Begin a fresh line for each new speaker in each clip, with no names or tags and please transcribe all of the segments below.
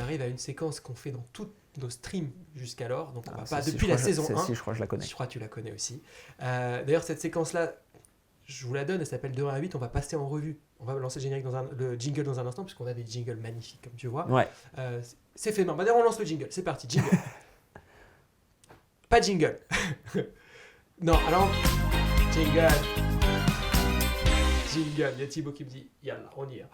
arrive à une séquence qu'on fait dans tous nos streams jusqu'alors. Donc, on va pas
Si,
depuis la saison 1.
Si, je crois que je la connais.
Je crois que tu la connais aussi. D'ailleurs, cette séquence-là, je vous la donne, elle s'appelle de 1 à 8. On va passer en revue. On va lancer le jingle dans un instant, puisqu'on a des jingles magnifiques, comme tu vois.
Ouais.
C'est fait main. Bah, d'ailleurs, on lance le jingle. C'est parti, jingle. Pas de jingle. Non, alors, jingle. Jingle. Il y a Thibaut qui me dit, yallah, on y est.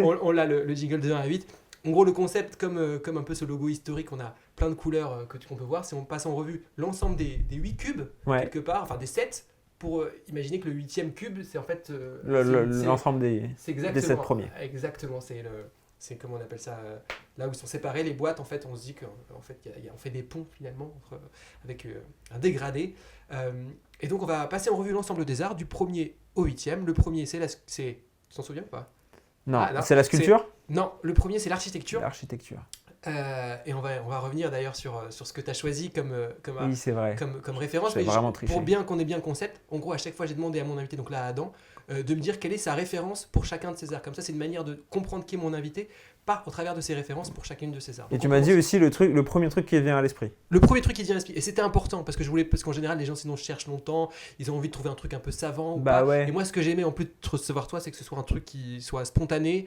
on l'a, le jingle de 1 à 8. En gros, le concept, comme un peu ce logo historique, on a plein de couleurs qu'on peut voir. C'est on passe en revue l'ensemble des 8 cubes, quelque part, enfin des 7, pour imaginer que le 8e cube, c'est en fait...
l'ensemble des 7 premiers.
Exactement, c'est comment on appelle ça, là où ils sont séparés, les boîtes, en fait, on se dit qu'en fait, on fait des ponts, finalement, avec un dégradé. Et donc, on va passer en revue l'ensemble des arts, du premier au 8e. Le premier, tu t'en souviens ou pas?
Non, c'est la sculpture?
Non, le premier, c'est l'architecture.
L'architecture.
Et on va revenir d'ailleurs sur ce que tu as choisi comme référence.
Mais vraiment triché.
Pour bien qu'on ait bien le concept, en gros, à chaque fois, j'ai demandé à mon invité, donc là, Adam, de me dire quelle est sa référence pour chacun de ces arts. Comme ça, c'est une manière de comprendre qui est mon invité, pas au travers de ses références pour chacune de ces arts.
Et tu m'as dit aussi le premier truc qui vient à l'esprit.
Le premier truc qui vient à l'esprit. Et c'était important, parce qu'en général, les gens, sinon, cherchent longtemps, ils ont envie de trouver un truc un peu savant ou pas.
Ouais.
Et moi, ce que j'aimais, en plus de recevoir toi, c'est que ce soit un truc qui soit spontané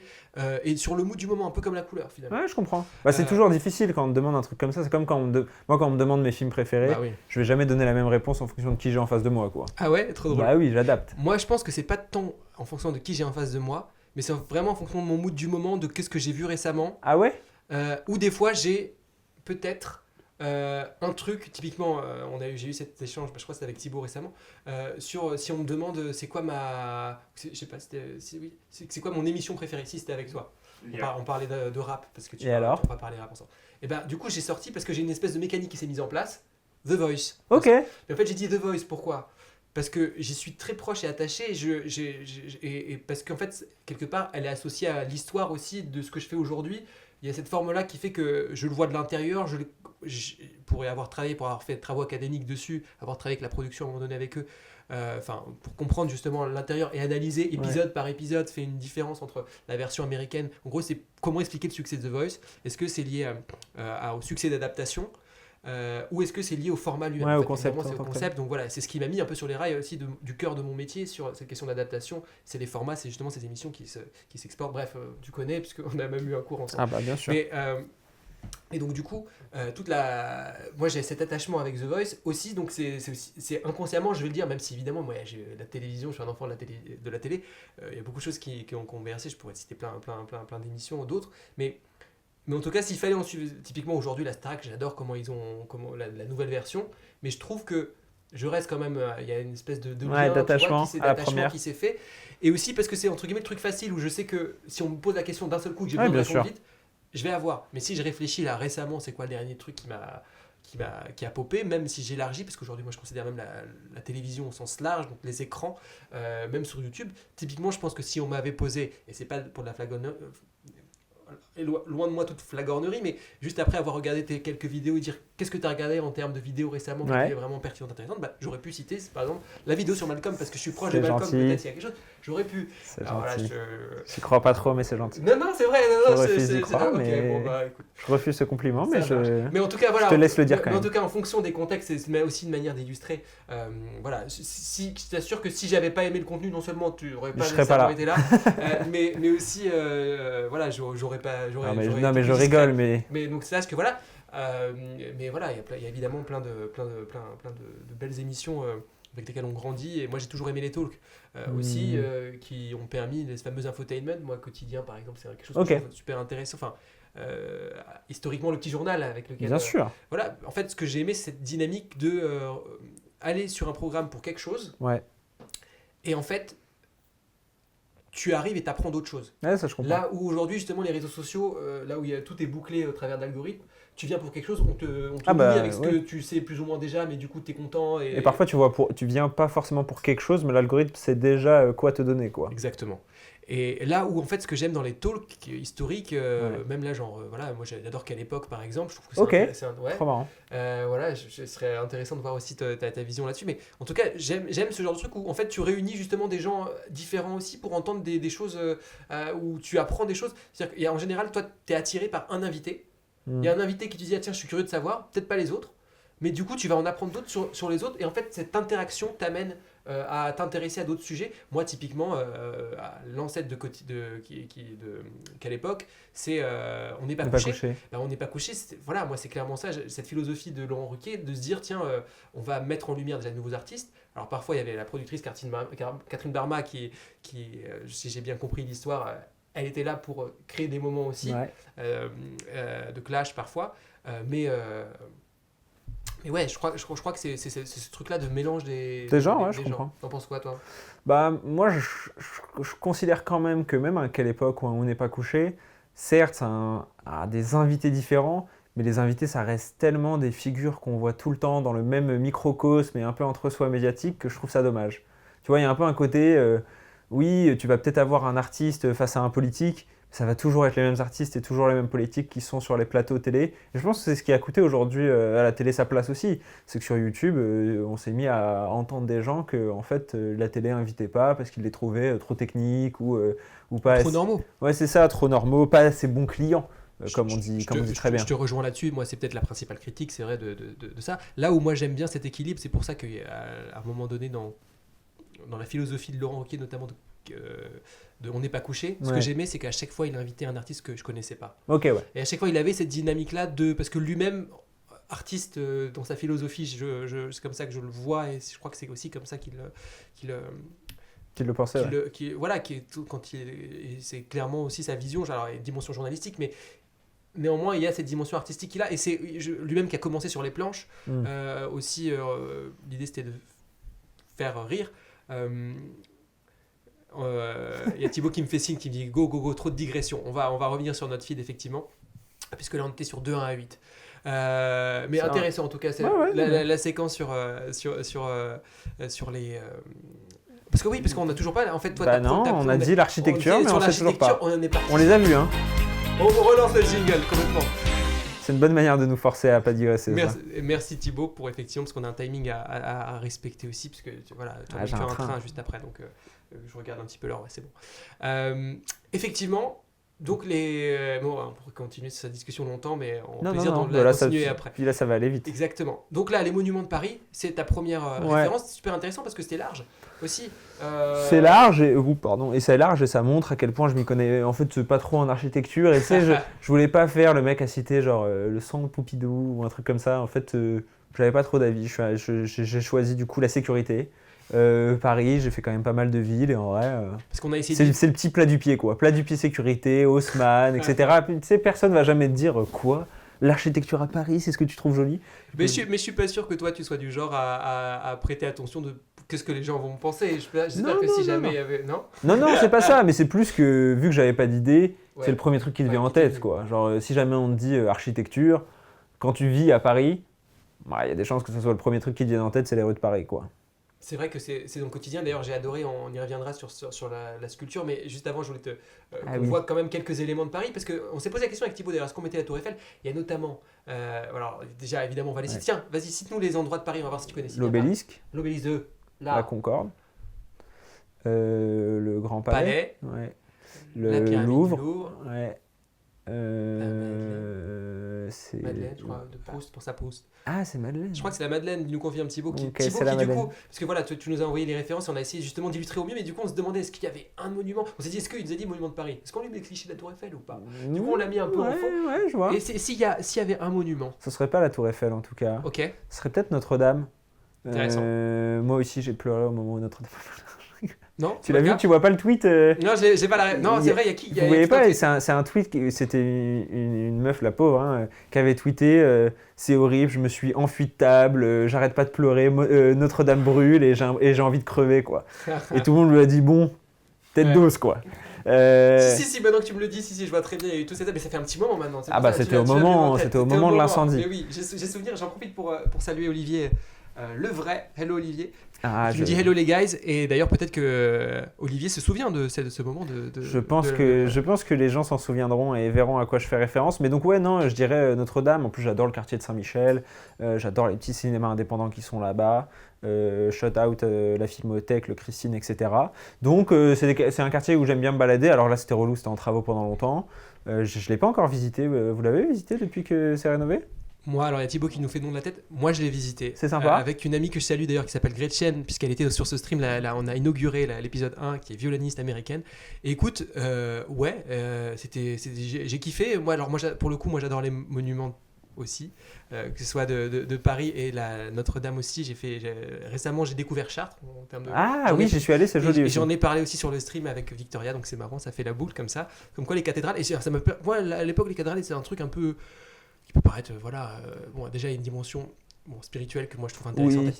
et sur le mood du moment, un peu comme la couleur, finalement.
Ouais, je comprends. C'est toujours difficile quand on me demande un truc comme ça. C'est comme quand on me demande mes films préférés, je vais jamais donner la même réponse en fonction de qui j'ai en face de moi, quoi.
Ah ouais, trop drôle.
Bah oui, j'adapte.
Moi, je pense que c'est pas tant en fonction de qui j'ai en face de moi, mais c'est vraiment en fonction de mon mood du moment, de qu'est-ce que j'ai vu récemment.
Ah ouais?
Ou des fois, j'ai peut-être un truc, typiquement, j'ai eu cet échange, je crois que c'était avec Thibaut récemment, sur si on me demande c'est quoi je sais pas, c'est quoi mon émission préférée, si c'était avec toi. On parlait de rap, parce que on va parler rap ensemble. Et ben, du coup, j'ai sorti parce que j'ai une espèce de mécanique qui s'est mise en place, The Voice.
Ok.
Mais en fait, j'ai dit The Voice, pourquoi ? Parce que j'y suis très proche et attaché, et parce qu'en fait, quelque part, elle est associée à l'histoire aussi de ce que je fais aujourd'hui. Il y a cette forme-là qui fait que je le vois de l'intérieur, pour avoir travaillé, pour avoir fait des travaux académiques dessus, avoir travaillé avec la production à un moment donné avec eux, pour comprendre justement l'intérieur et analyser épisode par épisode, fait une différence entre la version américaine. En gros, c'est comment expliquer le succès de The Voice. Est-ce que c'est lié au succès d'adaptation ou est-ce que c'est lié au format lui-même?
Ouais,
en
au
fait,
concept.
c'est au concept. Donc voilà, c'est ce qui m'a mis un peu sur les rails aussi du cœur de mon métier sur cette question d'adaptation. C'est les formats, c'est justement ces émissions qui s'exportent. Bref, tu connais, puisqu'on a même eu un cours ensemble.
Ah bah bien sûr.
Et donc du coup, moi j'ai cet attachement avec The Voice aussi, donc c'est inconsciemment, je vais le dire, même si évidemment, moi j'ai la télévision, je suis un enfant de la télé, il y a beaucoup de choses qui ont conversé, je pourrais citer plein d'émissions, d'autres, mais en tout cas, s'il fallait en suivre, typiquement aujourd'hui la Starac, j'adore comment la nouvelle version, mais je trouve que je reste quand même, il y a une espèce de lien,
d'attachement à la première
qui s'est fait, et aussi parce que c'est entre guillemets le truc facile où je sais que si on me pose la question d'un seul coup, que j'ai besoin de répondre vite, je vais avoir. Mais si je réfléchis là récemment, c'est quoi le dernier truc qui a popé, même si j'élargis, parce qu'aujourd'hui moi je considère même la télévision au sens large, donc les écrans, même sur YouTube, typiquement je pense que si on m'avait posé, et c'est pas pour de la flagornerie, loin de moi toute flagornerie, mais juste après avoir regardé tes quelques vidéos et dire qu'est-ce que tu as regardé en termes de vidéos récemment qui étaient vraiment pertinentes, intéressantes, j'aurais pu citer par exemple la vidéo sur Malcolm, parce que je suis proche de Malcolm, peut-être s'il y a quelque chose, j'aurais pu.
C'est gentil. Je crois pas trop, mais c'est gentil.
Non, c'est vrai.
Je refuse d'y croire, mais
écoute.
je refuse ce compliment, mais
en tout cas, voilà,
je te laisse le dire quand même.
En tout cas, en fonction des contextes, c'est aussi une manière d'illustrer. Voilà, si je t'assure que si j'avais pas aimé le contenu, non seulement tu n'aurais pas nécessairement été là, mais aussi, voilà, j'aurais pas.
Non, mais je rigole, mais.
Mais donc sache que voilà. Mais voilà, il y a évidemment plein de belles émissions avec lesquelles on grandit, et moi j'ai toujours aimé les talks aussi, qui ont permis les fameux infotainment. Moi, quotidien par exemple, c'est quelque chose que je trouve super intéressant. Enfin, historiquement, le petit journal avec lequel.
Bien sûr.
Voilà, en fait, ce que j'ai aimé, c'est cette dynamique de aller sur un programme pour quelque chose, et en fait, tu arrives et t'apprends d'autres choses.
Ouais, ça je comprends.
Là où aujourd'hui, justement, les réseaux sociaux, là où tout est bouclé au travers d'algorithmes, tu viens pour quelque chose, on te lie avec ce que tu sais plus ou moins déjà, mais du coup, tu es content. Et
parfois, tu viens pas forcément pour quelque chose, mais l'algorithme sait déjà quoi te donner, quoi.
Exactement. Et là où, en fait, ce que j'aime dans les talks historiques, même là, genre, voilà, moi j'adore Quelle époque, par exemple, je trouve que c'est intéressant.
Trop marrant.
Voilà, ce serait intéressant de voir aussi ta vision là-dessus. Mais en tout cas, j'aime ce genre de truc où, en fait, tu réunis justement des gens différents aussi pour entendre des choses où tu apprends des choses. C'est-à-dire qu'en général, toi, tu es attiré par un invité. Il y a un invité qui te dit, ah, tiens, je suis curieux de savoir, peut-être pas les autres, mais du coup, tu vas en apprendre d'autres sur les autres. Et en fait, cette interaction t'amène à t'intéresser à d'autres sujets. Moi, typiquement, l'ancêtre qu'à l'époque, c'est on n'est pas couché. On n'est pas couché. Voilà, moi, c'est clairement ça, cette philosophie de Laurent Ruquier, de se dire, tiens, on va mettre en lumière déjà de nouveaux artistes. Alors parfois, il y avait la productrice Catherine Barma qui si j'ai bien compris l'histoire, elle était là pour créer des moments aussi de clash parfois. Mais ouais, je crois que c'est ce truc-là de mélange des
genres. Je
gens.
Comprends.
T'en penses quoi, toi?
Moi, je considère quand même que même à quelle époque où on n'est pas couché, certes, ça a des invités différents, mais les invités, ça reste tellement des figures qu'on voit tout le temps dans le même microcosme et un peu entre soi médiatique que je trouve ça dommage. Tu vois, il y a un peu un côté, oui, tu vas peut-être avoir un artiste face à un politique, ça va toujours être les mêmes artistes et toujours les mêmes politiques qui sont sur les plateaux télé. Et je pense que c'est ce qui a coûté aujourd'hui à la télé sa place aussi. C'est que sur YouTube, on s'est mis à entendre des gens que en fait, la télé n'invitait pas parce qu'ils les trouvaient trop techniques ou pas
trop normaux.
Ouais, c'est ça, trop normaux, pas assez bons clients. Comme on dit très bien.
Je te rejoins là-dessus. Moi, c'est peut-être la principale critique, c'est vrai, de ça. Là où moi, j'aime bien cet équilibre, c'est pour ça qu'à un moment donné, dans la philosophie de Laurent Ruquier, notamment de On n'est pas couché, ce que j'aimais, c'est qu'à chaque fois, il invitait un artiste que je connaissais pas.
Ok, ouais.
Et à chaque fois, il avait cette dynamique-là parce que lui-même, artiste, dans sa philosophie, c'est comme ça que je le vois, et je crois que c'est aussi comme ça qu'il
le pensait.
C'est clairement aussi sa vision, alors il y a une dimension journalistique, mais néanmoins il y a cette dimension artistique là, et c'est lui-même qui a commencé sur les planches. Aussi l'idée c'était de faire rire. Il y a Thibaut qui me fait signe, qui me dit go, trop de digression, on va revenir sur notre feed effectivement, puisque là on était sur 2-1 à 8. Mais ça intéressant en tout cas, c'est la séquence sur les parce qu'on n'a toujours pas en fait toi
on a dit l'architecture, mais on sait toujours pas. On les a vus, hein.
On relance le jingle complètement.
C'est une bonne manière de nous forcer à pas digresser.
Merci Thibaut pour effectivement, parce qu'on a un timing à respecter aussi, parce que voilà, tu as un train juste après, donc je regarde un petit peu l'heure, c'est bon. Effectivement, donc on pourrait continuer cette discussion longtemps, mais on peut dire continuer après.
Puis là, ça va aller vite.
Exactement. Donc là, les monuments de Paris, c'est ta première référence. C'est super intéressant parce que c'était large aussi.
C'est large et c'est large et ça montre à quel point je m'y connais en fait pas trop en architecture. Et tu sais, je voulais pas faire le mec à citer genre le centre Pompidou ou un truc comme ça. En fait, j'avais pas trop d'avis. J'ai choisi du coup la sécurité. Paris, j'ai fait quand même pas mal de villes et en vrai,
parce qu'on a essayé
c'est le petit plat du pied quoi. Plat du pied sécurité, Haussmann, etc. Tu sais, personne va jamais te dire quoi. L'architecture à Paris, c'est ce que tu trouves joli.
Mais je suis pas sûr que toi tu sois du genre à prêter attention de qu'est-ce que les gens vont penser. J'espère que si jamais il y avait non,
c'est pas ça, mais c'est plus que vu que j'avais pas d'idée, c'est le premier truc qui te vient en tête quoi. Genre si jamais on te dit architecture, quand tu vis à Paris, il y a des chances que ce soit le premier truc qui te vienne en tête, c'est les rues de Paris quoi.
C'est vrai que c'est dans le quotidien. D'ailleurs, j'ai adoré, on y reviendra sur la sculpture, mais juste avant, je voulais qu'on voit quand même quelques éléments de Paris, parce qu'on s'est posé la question avec Thibaut, d'ailleurs, est-ce qu'on mettait la Tour Eiffel? Il y a notamment, alors déjà, évidemment, on va les citer. Tiens, vas-y, cite-nous les endroits de Paris, on va voir si tu connais.
L'Obélisque.
L'Obélisque de la
Concorde. Le Grand Palais. Ouais.
Le
Louvre. Ouais.
C'est Madeleine, je crois, de Proust, pour sa Proust.
Ah, c'est Madeleine.
Je crois que c'est la Madeleine, nous confirme Thibaut, qui du coup, parce que voilà, tu nous as envoyé les références, on a essayé justement d'illustrer au mieux, mais du coup on se demandait est-ce qu'il y avait un monument. On s'est dit est-ce qu'il nous a dit monument de Paris, est-ce qu'on lui met le cliché de la Tour Eiffel ou pas. Du coup on l'a mis un peu en fond.
Ouais, je vois.
Et s'il y avait un monument,
ce serait pas la Tour Eiffel en tout cas.
Ok.
Ce serait peut-être Notre-Dame.
Intéressant.
Moi aussi j'ai pleuré au moment où Notre-Dame.
Non,
tu l'as vu, tu vois pas le tweet
Non, j'ai pas la. Non, c'est vrai, il y a qui
Vous voyez pas, c'est un tweet, c'était une meuf, la pauvre, hein, qui avait tweeté c'est horrible, je me suis enfui de table, j'arrête pas de pleurer, Notre-Dame brûle et j'ai envie de crever, quoi. Et tout le monde lui a dit bon, tête d'os, quoi.
Si, maintenant que tu me le dis, si, je vois très bien, il y a eu tout ça, mais ça fait un petit moment maintenant.
Ah bah c'était au moment de l'incendie.
Mais oui, j'ai souvenir, j'en profite pour saluer Olivier. Le vrai, hello Olivier, qui me dit hello les guys, et d'ailleurs peut-être que Olivier se souvient de ce moment
je pense que les gens s'en souviendront et verront à quoi je fais référence, mais donc ouais non, je dirais Notre-Dame, en plus j'adore le quartier de Saint-Michel, j'adore les petits cinémas indépendants qui sont là-bas, Shout out la Filmothèque, le Christine, etc. Donc c'est un quartier où j'aime bien me balader. Alors là c'était relou, c'était en travaux pendant longtemps. Je ne l'ai pas encore visité. Vous l'avez visité depuis que c'est rénové ?
Moi, alors il y a Thibaut qui nous fait le nom de la tête. Moi, je l'ai visité.
C'est sympa.
Avec une amie que je salue d'ailleurs qui s'appelle Gretchen, puisqu'elle était sur ce stream. Là, on a inauguré l'épisode 1 qui est violoniste américaine. Et écoute, j'ai kiffé. Moi, pour le coup, moi j'adore les monuments aussi, que ce soit de Paris et la Notre-Dame aussi. Récemment, j'ai découvert Chartres en termes de.
Oui, j'y suis allé, c'est joli.
Et j'en ai parlé aussi sur le stream avec Victoria, donc c'est marrant, ça fait la boucle comme ça. Comme quoi les cathédrales. Et moi, à l'époque, les cathédrales, c'est un truc un peu. Qui peut paraître, déjà il y a une dimension spirituelle que moi je trouve intéressante.
Oui.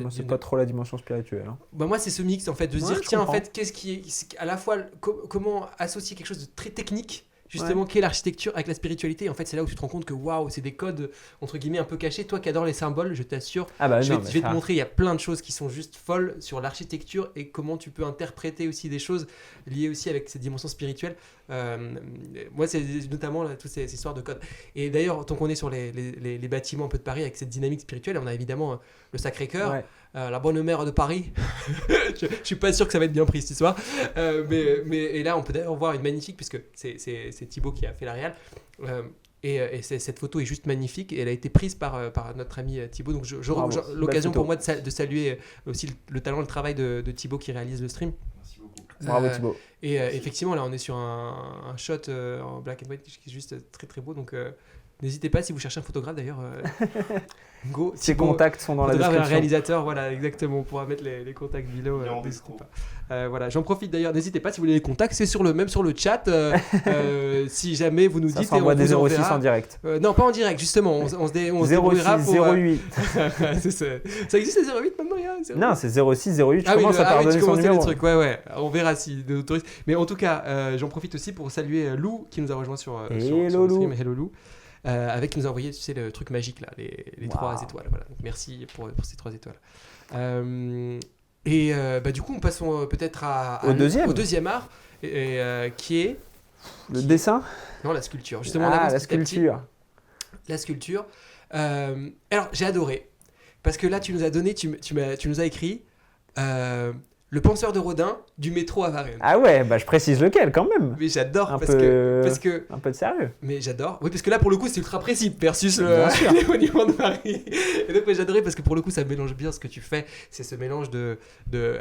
Moi, c'est pas trop la dimension spirituelle. Hein.
Moi, c'est ce mix en fait, de se dire, tiens, en fait, qu'est-ce qui est à la fois, comment associer quelque chose de très technique, justement, qui est l'architecture avec la spiritualité. Et en fait, c'est là où tu te rends compte que waouh, c'est des codes entre guillemets un peu cachés. Toi qui adores les symboles, je t'assure, je vais te montrer, il y a plein de choses qui sont juste folles sur l'architecture et comment tu peux interpréter aussi des choses liées aussi avec cette dimension spirituelle. Moi, c'est notamment là, toutes ces histoires de codes. Et d'ailleurs, tant qu'on est sur les bâtiments un peu de Paris avec cette dynamique spirituelle, on a évidemment le Sacré-Cœur. La bonne mère de Paris. Je suis pas sûr que ça va être bien pris cette histoire, mais là on peut d'ailleurs voir une magnifique, puisque c'est Thibaut qui a fait la réal, et cette photo est juste magnifique et elle a été prise par notre ami Thibaut, donc l'occasion pour moi de saluer aussi le talent, le travail de Thibaut qui réalise le stream.
Merci beaucoup.
Bravo Thibaut.
Et effectivement là on est sur un shot en black and white qui est juste très très beau, donc n'hésitez pas si vous cherchez un photographe d'ailleurs. Go.
Ses contacts sont dans la description.
Un réalisateur, voilà, exactement. On pourra mettre les contacts Vilo. Voilà, j'en profite d'ailleurs. N'hésitez pas si vous voulez les contacts, c'est même sur le chat. Si jamais vous nous dites.
Ça s'envoie des 06 en direct.
Non, pas en direct, justement. On se débrouillera pour.
08.
Ça existe les 08 maintenant,
Non, c'est 06, 08. Tu commences à pardonner son numéro.
Trucs. Ouais. On verra si nous autorise. Mais en tout cas, j'en profite aussi pour saluer Lou qui nous a rejoint sur le stream. Hello Lou. Avec qui nous a envoyé, tu sais, le truc magique là, les 3 étoiles. Voilà. Donc, merci pour ces 3 étoiles. Du coup, on passe peut-être au deuxième art, qui est
le dessin.
Non, la sculpture. Justement,
la sculpture.
La sculpture. Alors, j'ai adoré parce que là, tu nous as écrit. Le penseur de Rodin du métro à Varennes.
Ah ouais, je précise lequel quand même.
Mais j'adore parce que
un peu de sérieux.
Mais j'adore. Oui, parce que là pour le coup c'est ultra précis versus les monuments de Paris. Et donc j'adorais parce que pour le coup ça mélange bien ce que tu fais. C'est ce mélange de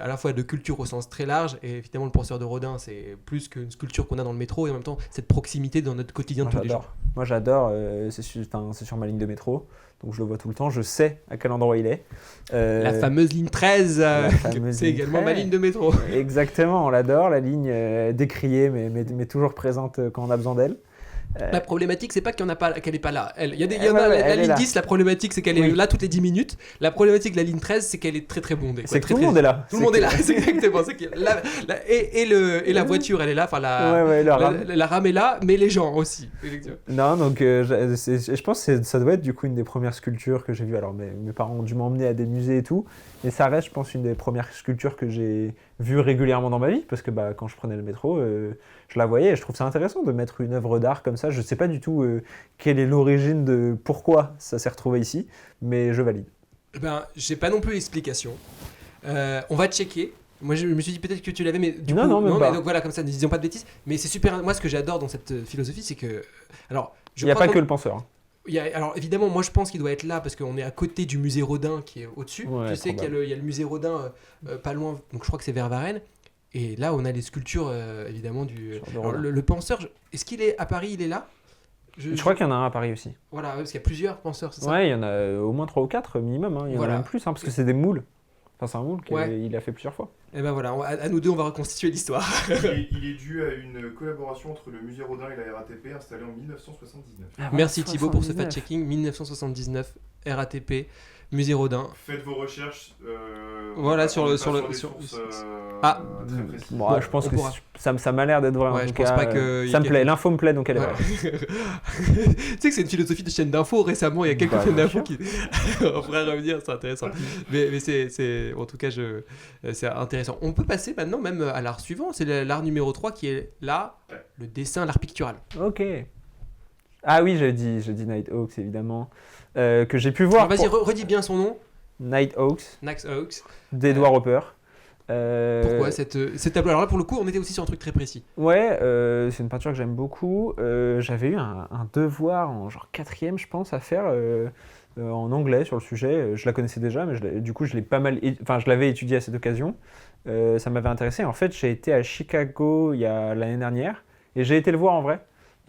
à la fois de culture au sens très large, et évidemment le penseur de Rodin c'est plus qu'une sculpture qu'on a dans le métro, et en même temps cette proximité dans notre quotidien de tous les jours.
Moi j'adore. C'est sur ma ligne de métro. Donc je le vois tout le temps, je sais à quel endroit il est.
La fameuse ligne 13, c'est également ma ligne de métro.
Exactement, on l'adore, la ligne décriée mais toujours présente quand on a besoin d'elle.
La problématique, c'est pas qu'elle n'est pas là. La ligne 10, la problématique, c'est qu'elle est là toutes les 10 minutes. La problématique de la ligne 13, c'est qu'elle est très très bondée.
C'est que tout le monde est là.
Tout le monde est là, c'est exactement. La voiture, elle est là. Enfin, la rame est là, mais les gens aussi.
Non, donc je pense que ça doit être du coup une des premières sculptures que j'ai vues. Alors mes parents ont dû m'emmener à des musées et tout, mais ça reste, je pense, une des premières sculptures que j'ai vues régulièrement dans ma vie, parce que quand je prenais le métro, je la voyais et je trouve ça intéressant de mettre une œuvre d'art comme ça. Je ne sais pas du tout quelle est l'origine de pourquoi ça s'est retrouvé ici, mais je valide.
J'ai pas non plus l'explication. On va checker. Moi, je me suis dit peut-être que tu l'avais, mais du coup,
non,
mais donc voilà, comme ça, ne disons pas de bêtises. Mais c'est super. Moi, ce que j'adore dans cette philosophie, c'est que, alors,
il n'y a pas que le penseur.
Alors évidemment, moi je pense qu'il doit être là parce qu'on est à côté du musée Rodin qui est au-dessus. Tu sais qu'il y a le musée Rodin pas loin, donc je crois que c'est vers Varennes. Et là, on a les sculptures évidemment du. Alors, le penseur, est-ce qu'il est à Paris? Il est là?
Je crois qu'il y en a un à Paris aussi.
Voilà, parce qu'il y a plusieurs penseurs, c'est ça?
Ouais, il y en a au moins 3 ou 4 minimum. Il y en a même plus, parce que c'est des moules. Enfin, c'est un moule qu'il a fait plusieurs fois.
Et voilà, à nous deux, on va reconstituer l'histoire.
Il est dû à une collaboration entre le musée Rodin et la RATP installée en 1979.
Merci Thibaut pour ce fact-checking. 1979, RATP, musée Rodin.
Faites vos recherches.
Voilà, sur le.
très précis.
Je pense que ça m'a l'air d'être vrai.
Ouais, je pense pas que.
Ça me plaît, l'info me plaît, donc elle est vraie.
Tu sais que c'est une philosophie de chaîne d'info. Récemment, il y a quelques chaînes d'info qui. On pourrait revenir, c'est intéressant. Mais c'est. En tout cas, c'est intéressant. On peut passer maintenant même à l'art suivant. C'est l'art numéro 3 qui est là, le dessin, l'art pictural.
Ok. Ah oui, je dis Nighthawks, évidemment. Que j'ai pu voir.
Alors, vas-y, redis bien son nom.
Nighthawks
Nighthawks.
d'Edward Hopper.
Pourquoi cette tableau? Alors là, pour le coup, on était aussi sur un truc très précis.
Ouais, c'est une peinture que j'aime beaucoup. J'avais eu un devoir en genre 4e, je pense, à faire en anglais sur le sujet. Je la connaissais déjà, mais du coup, je l'avais étudié à cette occasion. Ça m'avait intéressé. En fait, j'ai été à Chicago l'année dernière et j'ai été le voir en vrai.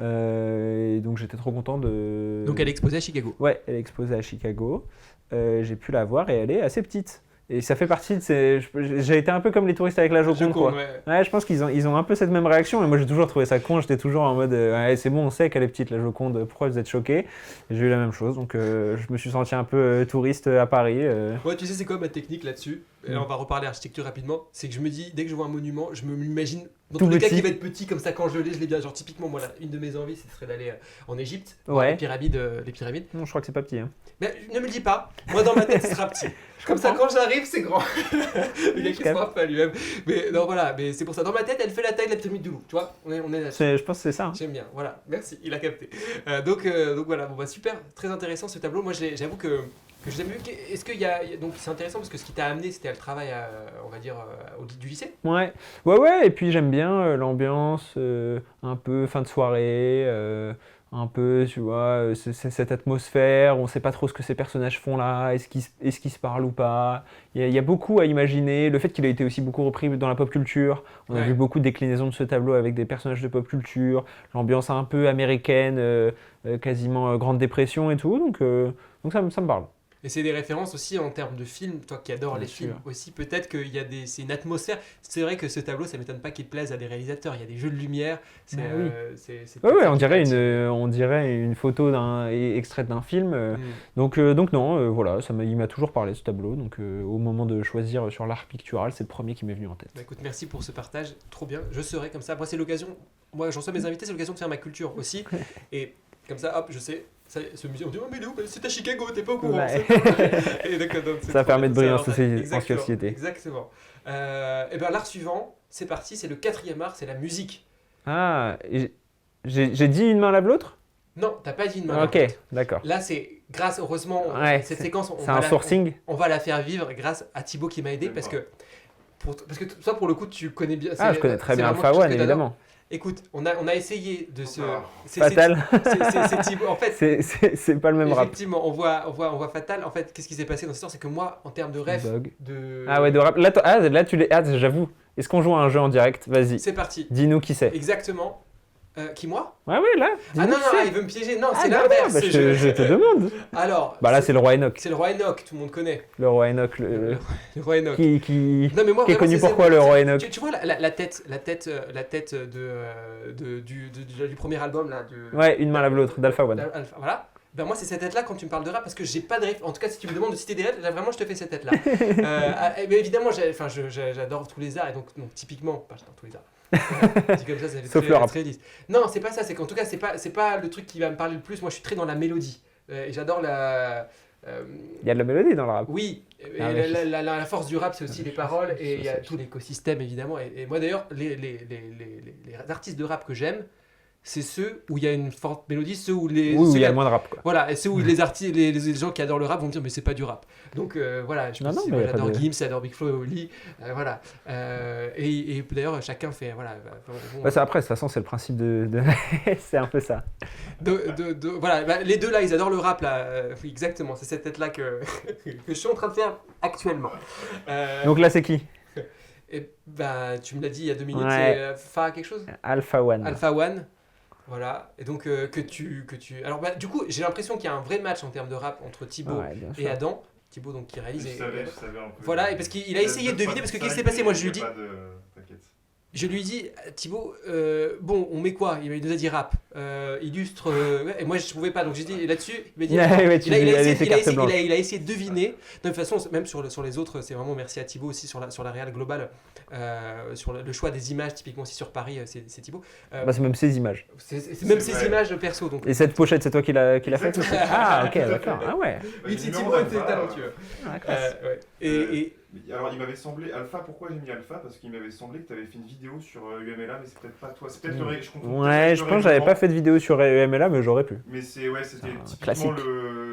Et donc, j'étais trop content de.
Donc, elle est exposée à Chicago.
Ouais, elle est exposée à Chicago. J'ai pu la voir et elle est assez petite. Et ça fait partie de ces. J'ai été un peu comme les touristes avec la Joconde, quoi. Ouais, je pense qu'ils ont un peu cette même réaction. Et moi, j'ai toujours trouvé ça con. J'étais toujours en mode ouais, c'est bon, on sait qu'elle est petite, la Joconde. Pourquoi vous êtes choqués? J'ai eu la même chose. Donc, je me suis senti un peu touriste à Paris.
Ouais, tu sais, c'est quoi ma technique là-dessus? Et là, on va reparler architecture rapidement. C'est que je me dis, dès que je vois un monument, je me l'imagine dans tous les cas qui va être petit, comme ça, quand je l'ai bien. Genre, typiquement, moi, là, une de mes envies, ce serait d'aller en Égypte, voir les pyramides.
Non, je crois que c'est pas petit. Hein.
Mais ne me le dis pas. Moi, dans ma tête, ce sera petit. Comme ça, quand j'arrive, c'est grand. Le gars qui se frappe pas lui-même. Mais non, voilà, mais c'est pour ça. Dans ma tête, elle fait la taille de la pyramide du loup. Tu vois, on est là.
Je pense que c'est ça. Hein.
J'aime bien. Voilà, merci, il a capté. Donc voilà, bon, bah, super, très intéressant ce tableau. Moi, j'avoue que je l'aime mieux. Est-ce qu'il y a. Donc, c'est intéressant parce que ce qui t'a amené, c'était le travail, on va dire, du lycée.
Ouais. Et puis j'aime bien l'ambiance, un peu fin de soirée. Un peu, tu vois, c'est cette atmosphère, on sait pas trop ce que ces personnages font là, est-ce qu'ils se parlent ou pas. Il y a beaucoup à imaginer, le fait qu'il a été aussi beaucoup repris dans la pop culture, on a vu beaucoup de déclinaisons de ce tableau avec des personnages de pop culture, l'ambiance un peu américaine, quasiment Grande Dépression et tout, donc ça me parle.
Et c'est des références aussi en termes de films, toi qui adores les films aussi, peut-être qu'il y a c'est une atmosphère. C'est vrai que ce tableau, ça m'étonne pas qu'il plaise à des réalisateurs, il y a des jeux de lumière.
On dirait une photo extraite d'un film. Donc non, voilà, il m'a toujours parlé ce tableau, donc au moment de choisir sur l'art pictural, c'est le premier qui m'est venu en tête.
Bah, écoute, merci pour ce partage, trop bien, je serai comme ça. Moi, c'est l'occasion, moi j'en reçois mes invités, c'est l'occasion de faire ma culture aussi, et comme ça, hop, je sais. Ce musée, on dit, oh mais nous, c'est à Chicago, t'es pas au courant.
Ouais.
Et donc,
ça permet de briller en société.
Exactement. Et ben l'art suivant, c'est parti, c'est le 4e art, c'est la musique.
Ah, j'ai dit une main lave l'autre?
Non, t'as pas dit une main lave l'autre.
Ok, d'accord.
Là, c'est grâce, heureusement, cette séquence, on va la faire vivre grâce à Thibaut qui m'a aidé parce que toi, pour le coup, tu connais bien.
Je connais très bien Alpha One, évidemment.
Écoute, on a essayé de se.
Fatal.
C'est Thibaut. En fait,
c'est pas le même rap.
Effectivement, on voit Fatal. En fait, qu'est-ce qui s'est passé dans cette histoire? C'est que moi, en termes de rêve.
Ah ouais, de rap. Là, tu l'es. Ah, j'avoue. Est-ce qu'on joue à un jeu en direct? Vas-y.
C'est parti.
Dis-nous qui c'est.
Exactement. Qui, moi?
Ouais, là.
Ah non, il veut me piéger. Non, c'est l'inverse.
Je te demande.
Alors.
Bah là, c'est le roi Enoch.
C'est le roi Enoch, tout le monde connaît.
Le roi Enoch. Le
roi Enoch.
Qui
non, mais moi,
est connu pourquoi, le roi Enoch?
Tu vois la tête du premier album là.
Ouais, une main lave l'autre, d'Alpha One.
Voilà. Ben moi, c'est cette tête-là quand tu me parles de rap parce que j'ai pas de rêve. En tout cas, si tu me demandes de citer des rêves, là, vraiment, je te fais cette tête-là. Mais évidemment, j'adore tous les arts et donc typiquement, pas j'adore tous les arts. Dit comme ça fait
sauf le rap.
Très lisse. Non, c'est pas ça. C'est qu'en tout cas, c'est pas le truc qui va me parler le plus. Moi, je suis très dans la mélodie et j'adore la.
Il y a de la mélodie dans le rap.
Oui, la force du rap, c'est aussi les paroles et il y a tout l'écosystème évidemment. Et moi d'ailleurs, les artistes de rap que j'aime, c'est ceux où il y a une forte mélodie, ceux où il
y a le moins de rap, quoi.
Voilà, et ceux où les gens qui adorent le rap vont me dire mais c'est pas du rap. Donc voilà, j'adore Gims, j'adore Big Flo et Oli, voilà. Et d'ailleurs chacun fait voilà.
Après de toute façon c'est le principe de... c'est un peu ça.
Voilà, les deux là ils adorent le rap là, oui exactement, c'est cette tête là que je suis en train de faire actuellement.
Donc là c'est qui?
Et tu me l'as dit il y a 2 minutes, c'est Fa quelque chose?
Alpha One.
Voilà, et donc que tu... Alors du coup, j'ai l'impression qu'il y a un vrai match en termes de rap entre Thibaut et Adam. Thibaut donc qui réalise.
Je savais un peu.
Voilà, et parce qu'il a essayé de deviner, parce que qu'est-ce qui s'est passé? Moi je lui dis... Je lui dis, Thibaut, bon, on met quoi? Il nous a dit rap, illustre, et moi je ne pouvais pas, donc j'ai dit là-dessus, il m'a dit, il a essayé de deviner. De toute façon, même sur les autres, c'est vraiment merci à Thibaut aussi sur la réal globale, sur le choix des images, typiquement aussi sur Paris, c'est Thibaut.
C'est même ses images.
C'est même ses images perso. Donc.
Et cette pochette, c'est toi qui l'a faite aussi? Ah, ok, d'accord. Ah ouais.
Oui, Thibaut était talentueux.
Alors, il m'avait semblé, Alpha, pourquoi j'ai mis Alpha? Parce qu'il m'avait semblé que tu avais fait une vidéo sur UMLA, mais c'est peut-être pas toi. C'est peut-être je confonds
Ouais, je pense que j'avais pas fait de vidéo sur UMLA, mais j'aurais pu.
Mais c'était typiquement
classique.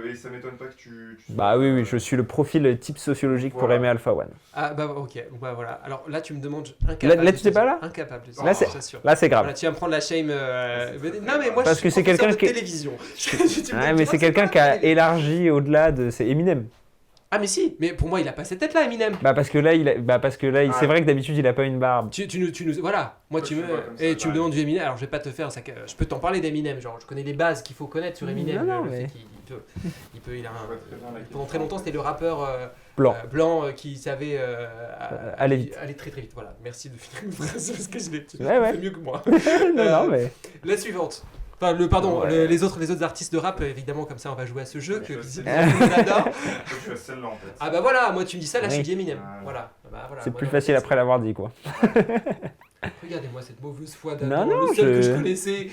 Et ça m'étonne pas que tu
Bah oui, je suis le profil type sociologique pour aimer Alpha One.
Ah bah ok, bah voilà. Alors là, tu me demandes incapable.
Là, tu t'es pas là?
Incapable.
Là, c'est grave.
Voilà, tu vas me prendre la shame. Non, mais moi,
parce
je suis
que c'est quelqu'un
de
qui
télévision.
Ouais, mais c'est quelqu'un qui a élargi au-delà de... C'est Eminem.
Ah mais si, mais pour moi il a pas cette tête là, Eminem.
Parce que là, c'est vrai que d'habitude il a pas une barbe.
Tu nous voilà, moi tu me demandes du Eminem, alors je vais pas te faire ça, je peux t'en parler d'Eminem, genre je connais les bases qu'il faut connaître sur Eminem.
Non, mais...
pendant très longtemps c'était le rappeur blanc qui savait
aller vite.
Aller très très vite. Voilà, merci de finir une phrase parce que je l'ai
fait
mieux que moi.
non mais
la suivante. Enfin, les autres artistes de rap, évidemment, comme ça on va jouer à ce jeu que
on adore. Je suis celle-là en fait.
Ah bah voilà, moi tu me dis ça, là je suis Eminem. Voilà.
C'est plus facile après l'avoir dit quoi.
Regardez-moi cette mauvaise foi
le
seul que je connaissais.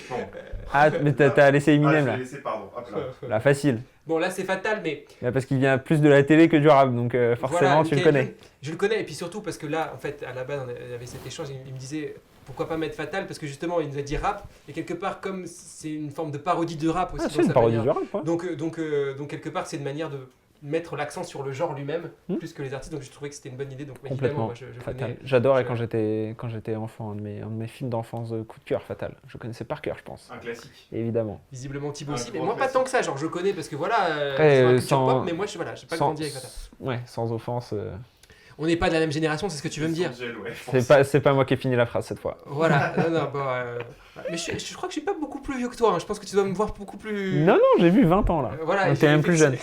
Ah, mais t'as laissé Eminem là.
J'ai laissé, pardon. Hop là.
La facile.
Bon, là c'est fatal, mais.
Parce qu'il vient plus de la télé que du rap, donc forcément tu le connais.
Je le connais, et puis surtout parce que là, en fait, à la base, on avait cet échange, il me disait pourquoi pas mettre fatal, parce que justement, il nous a dit rap, et quelque part, comme c'est une forme de parodie de rap aussi.
C'est une parodie du rap, quoi.
Donc, quelque part, c'est une manière de mettre l'accent sur le genre lui-même plus que les artistes, donc je trouvais que c'était une bonne idée. Donc
complètement, moi, je connais. J'adorais quand j'étais enfant, un de mes films d'enfance coup de cœur, Fatal. Je connaissais par cœur, je pense.
Un classique.
Évidemment.
Visiblement Thibaut aussi, mais moi pas tant que ça, genre je connais parce que voilà,
c'est
ma culture pop, mais moi j'ai pas grandi avec Fatal.
Ouais, sans offense.
On n'est pas de la même génération, c'est ce que tu veux me dire.
C'est pas moi qui ai fini la phrase cette fois.
Voilà, mais je crois que je suis pas beaucoup plus vieux que toi, hein. Je pense que tu dois me voir beaucoup plus...
Non, j'ai vu 20 ans là.
Voilà,
t'es même plus jeune.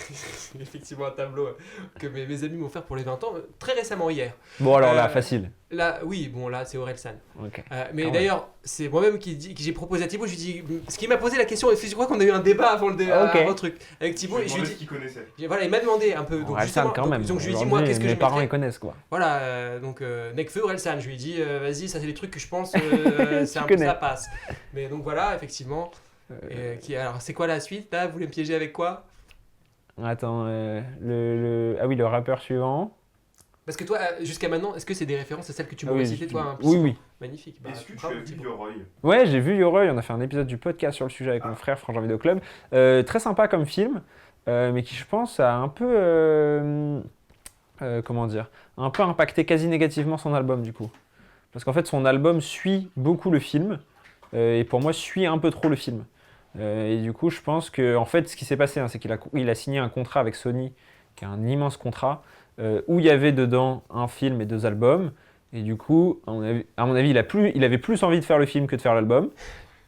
Effectivement un tableau que mes amis m'ont offert pour les 20 ans, très récemment hier.
Bon alors là, facile.
Là, oui, bon là c'est Orelsan.
Okay.
Mais d'ailleurs, c'est moi-même qui j'ai proposé à Thibaut, je lui dis, parce qu'il m'a posé la question, et je crois qu'on a eu un débat avant le truc avec Thibaut, et je lui ai dit...
qu'il connaissait.
Voilà, il m'a demandé un peu, donc justement,
quand même.
Donc je lui ai dit moi qu'est-ce que
mes parents ils connaissent quoi.
Voilà, donc Nekfeu, Orelsan, je lui ai dit vas-y, ça c'est les trucs que je pense ça passe. Mais donc voilà, effectivement. Alors c'est quoi la suite là? Vous voulez me piéger avec quoi?
Attends, le rappeur suivant.
Parce que toi, jusqu'à maintenant, est-ce que c'est des références à celles que tu m'aurais citées toi?
Oui.
Magnifique.
Est-ce que tu as vu Yoroi?
Ouais, j'ai vu Yoroi, on a fait un épisode du podcast sur le sujet avec mon frère Frangin Vidéo Club. Très sympa comme film, mais qui je pense a un peu... comment dire, un peu impacté quasi négativement son album du coup. Parce qu'en fait son album suit beaucoup le film, et pour moi suit un peu trop le film. Et du coup je pense que en fait ce qui s'est passé, c'est qu'il a signé un contrat avec Sony, qui est un immense contrat, où il y avait dedans un film et 2 albums, et du coup à mon avis il avait plus envie de faire le film que de faire l'album,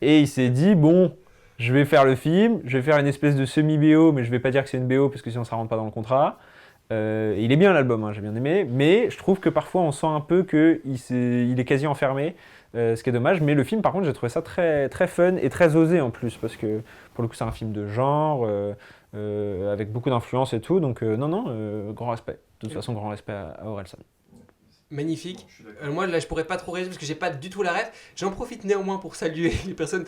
et il s'est dit bon, je vais faire le film, je vais faire une espèce de semi-BO, mais je vais pas dire que c'est une BO parce que sinon ça rentre pas dans le contrat. Il est bien l'album, hein, j'ai bien aimé, mais je trouve que parfois on sent un peu qu'il est quasi enfermé, ce qui est dommage, mais le film par contre j'ai trouvé ça très, très fun et très osé en plus, parce que pour le coup c'est un film de genre, avec beaucoup d'influence et tout, donc grand respect, de toute façon grand respect à Orelsan.
Magnifique. Moi là je pourrais pas trop réagir parce que j'ai pas du tout la ref. J'en profite néanmoins pour saluer les personnes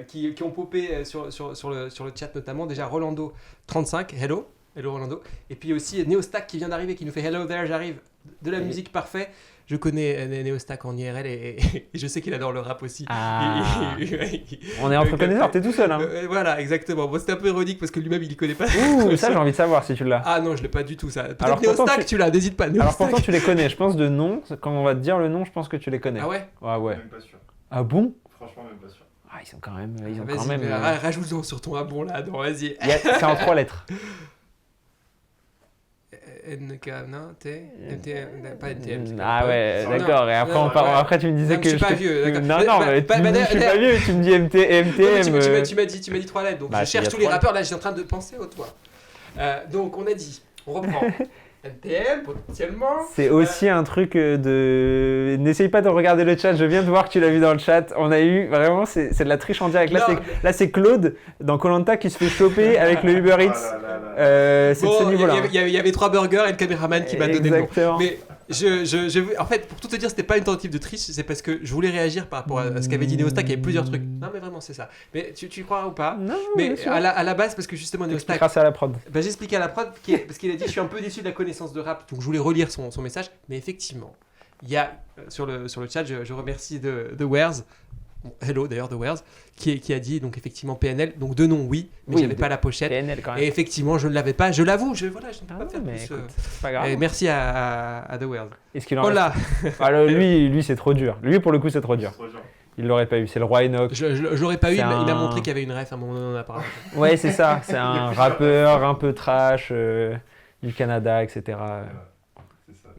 qui ont popé sur le chat, notamment déjà Rolando 35, hello Rolando, et puis aussi Neostack qui vient d'arriver, qui nous fait hello there, j'arrive, de la musique, parfait. Je connais Neostack en IRL et je sais qu'il adore le rap aussi.
On est entre connaisseurs, t'es tout seul hein.
Voilà, exactement. Bon, c'était un peu ironique parce que lui-même il y connaît pas.
Ça j'ai envie de savoir si tu l'as.
Ah non, je l'ai pas du tout ça. Peut-être Neostack, tu l'as, n'hésite pas.
Alors pourtant tu les connais, je pense de nom, quand on va te dire le nom, je pense que tu les connais.
Ah ouais?
Ouais.
Même pas sûr.
Ah bon?
Franchement même pas sûr.
Ah ils sont quand même...
Rajoute-en sur ton bon là, vas-y.
C'est en 3 lettres.
NK, non, pas NTM.
Ah ouais, d'accord. Et après, tu me disais que
je suis pas vieux.
Non, mais je suis pas vieux. Tu me dis MTM.
Tu m'as dit 3 lettres. Donc je cherche tous les rappeurs. Là, j'étais en train de penser au toi. Donc on a dit, on reprend. NTM potentiellement.
C'est aussi un truc de... N'essaye pas de regarder le chat, je viens de voir que tu l'as vu dans le chat. On a eu vraiment, c'est de la triche en direct. Là, c'est Claude dans Koh-Lanta qui se fait choper avec le Uber Eats. C'est de ce niveau-là.
Il y avait 3 burgers et le caméraman qui m'a donné le nom. Mais En fait, pour tout te dire, c'était pas une tentative de triche, c'est parce que je voulais réagir par rapport à ce qu'avait dit Neostack. Il y avait plusieurs trucs. Non, mais vraiment, c'est ça. Mais tu crois ou pas?
Non,
mais à la base, parce que justement, Neostack.
Grâce à la prod.
J'expliquais à la prod, parce qu'il a dit je suis un peu déçu de la connaissance de rap, donc je voulais relire son message. Mais effectivement, il y a sur le chat, je remercie The Wares. Hello d'ailleurs, The Wares, qui a dit donc effectivement PNL, donc deux noms oui, mais j'avais pas la pochette.
PNL quand même.
Et effectivement, je ne l'avais pas, je l'avoue, je ne peux pas faire
mais
plus.
écoute, c'est pas grave.
Et merci à The Wares.
Est-ce qu'il en
Oh là
lui c'est trop dur. Lui pour le coup c'est trop dur. Il l'aurait pas eu, c'est le roi Enoch.
Je l'aurais pas eu, il m'a montré qu'il y avait une ref à un moment donné, on en a parlé.
Ouais, c'est ça, c'est un rappeur un peu trash du Canada, etc.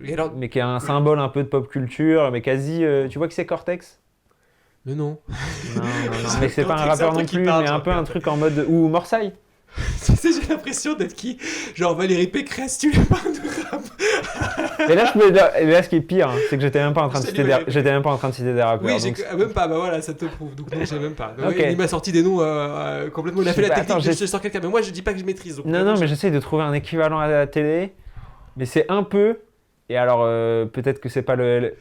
Et alors,
mais qui est un symbole un peu de pop culture, mais quasi. Tu vois que c'est Cortex?
Le nom.
Non, mais c'est pas un rappeur non plus, mais un peu un truc en mode. Ou Morsay.
J'ai l'impression d'être qui? Genre Valérie Pécresse, tu lui parles de rap.
Et là, ce qui est pire, c'est que j'étais même pas en train de citer des rappeurs.
Oui,
donc...
même pas, bah voilà, ça te prouve. Donc non, j'ai même pas.
Okay.
Il m'a sorti des noms complètement. Il a fait la technique, je sors quelqu'un, mais moi je dis pas que je maîtrise. Donc
non, mais j'essaie de trouver un équivalent à la télé, mais c'est un peu. Et alors, peut-être que c'est pas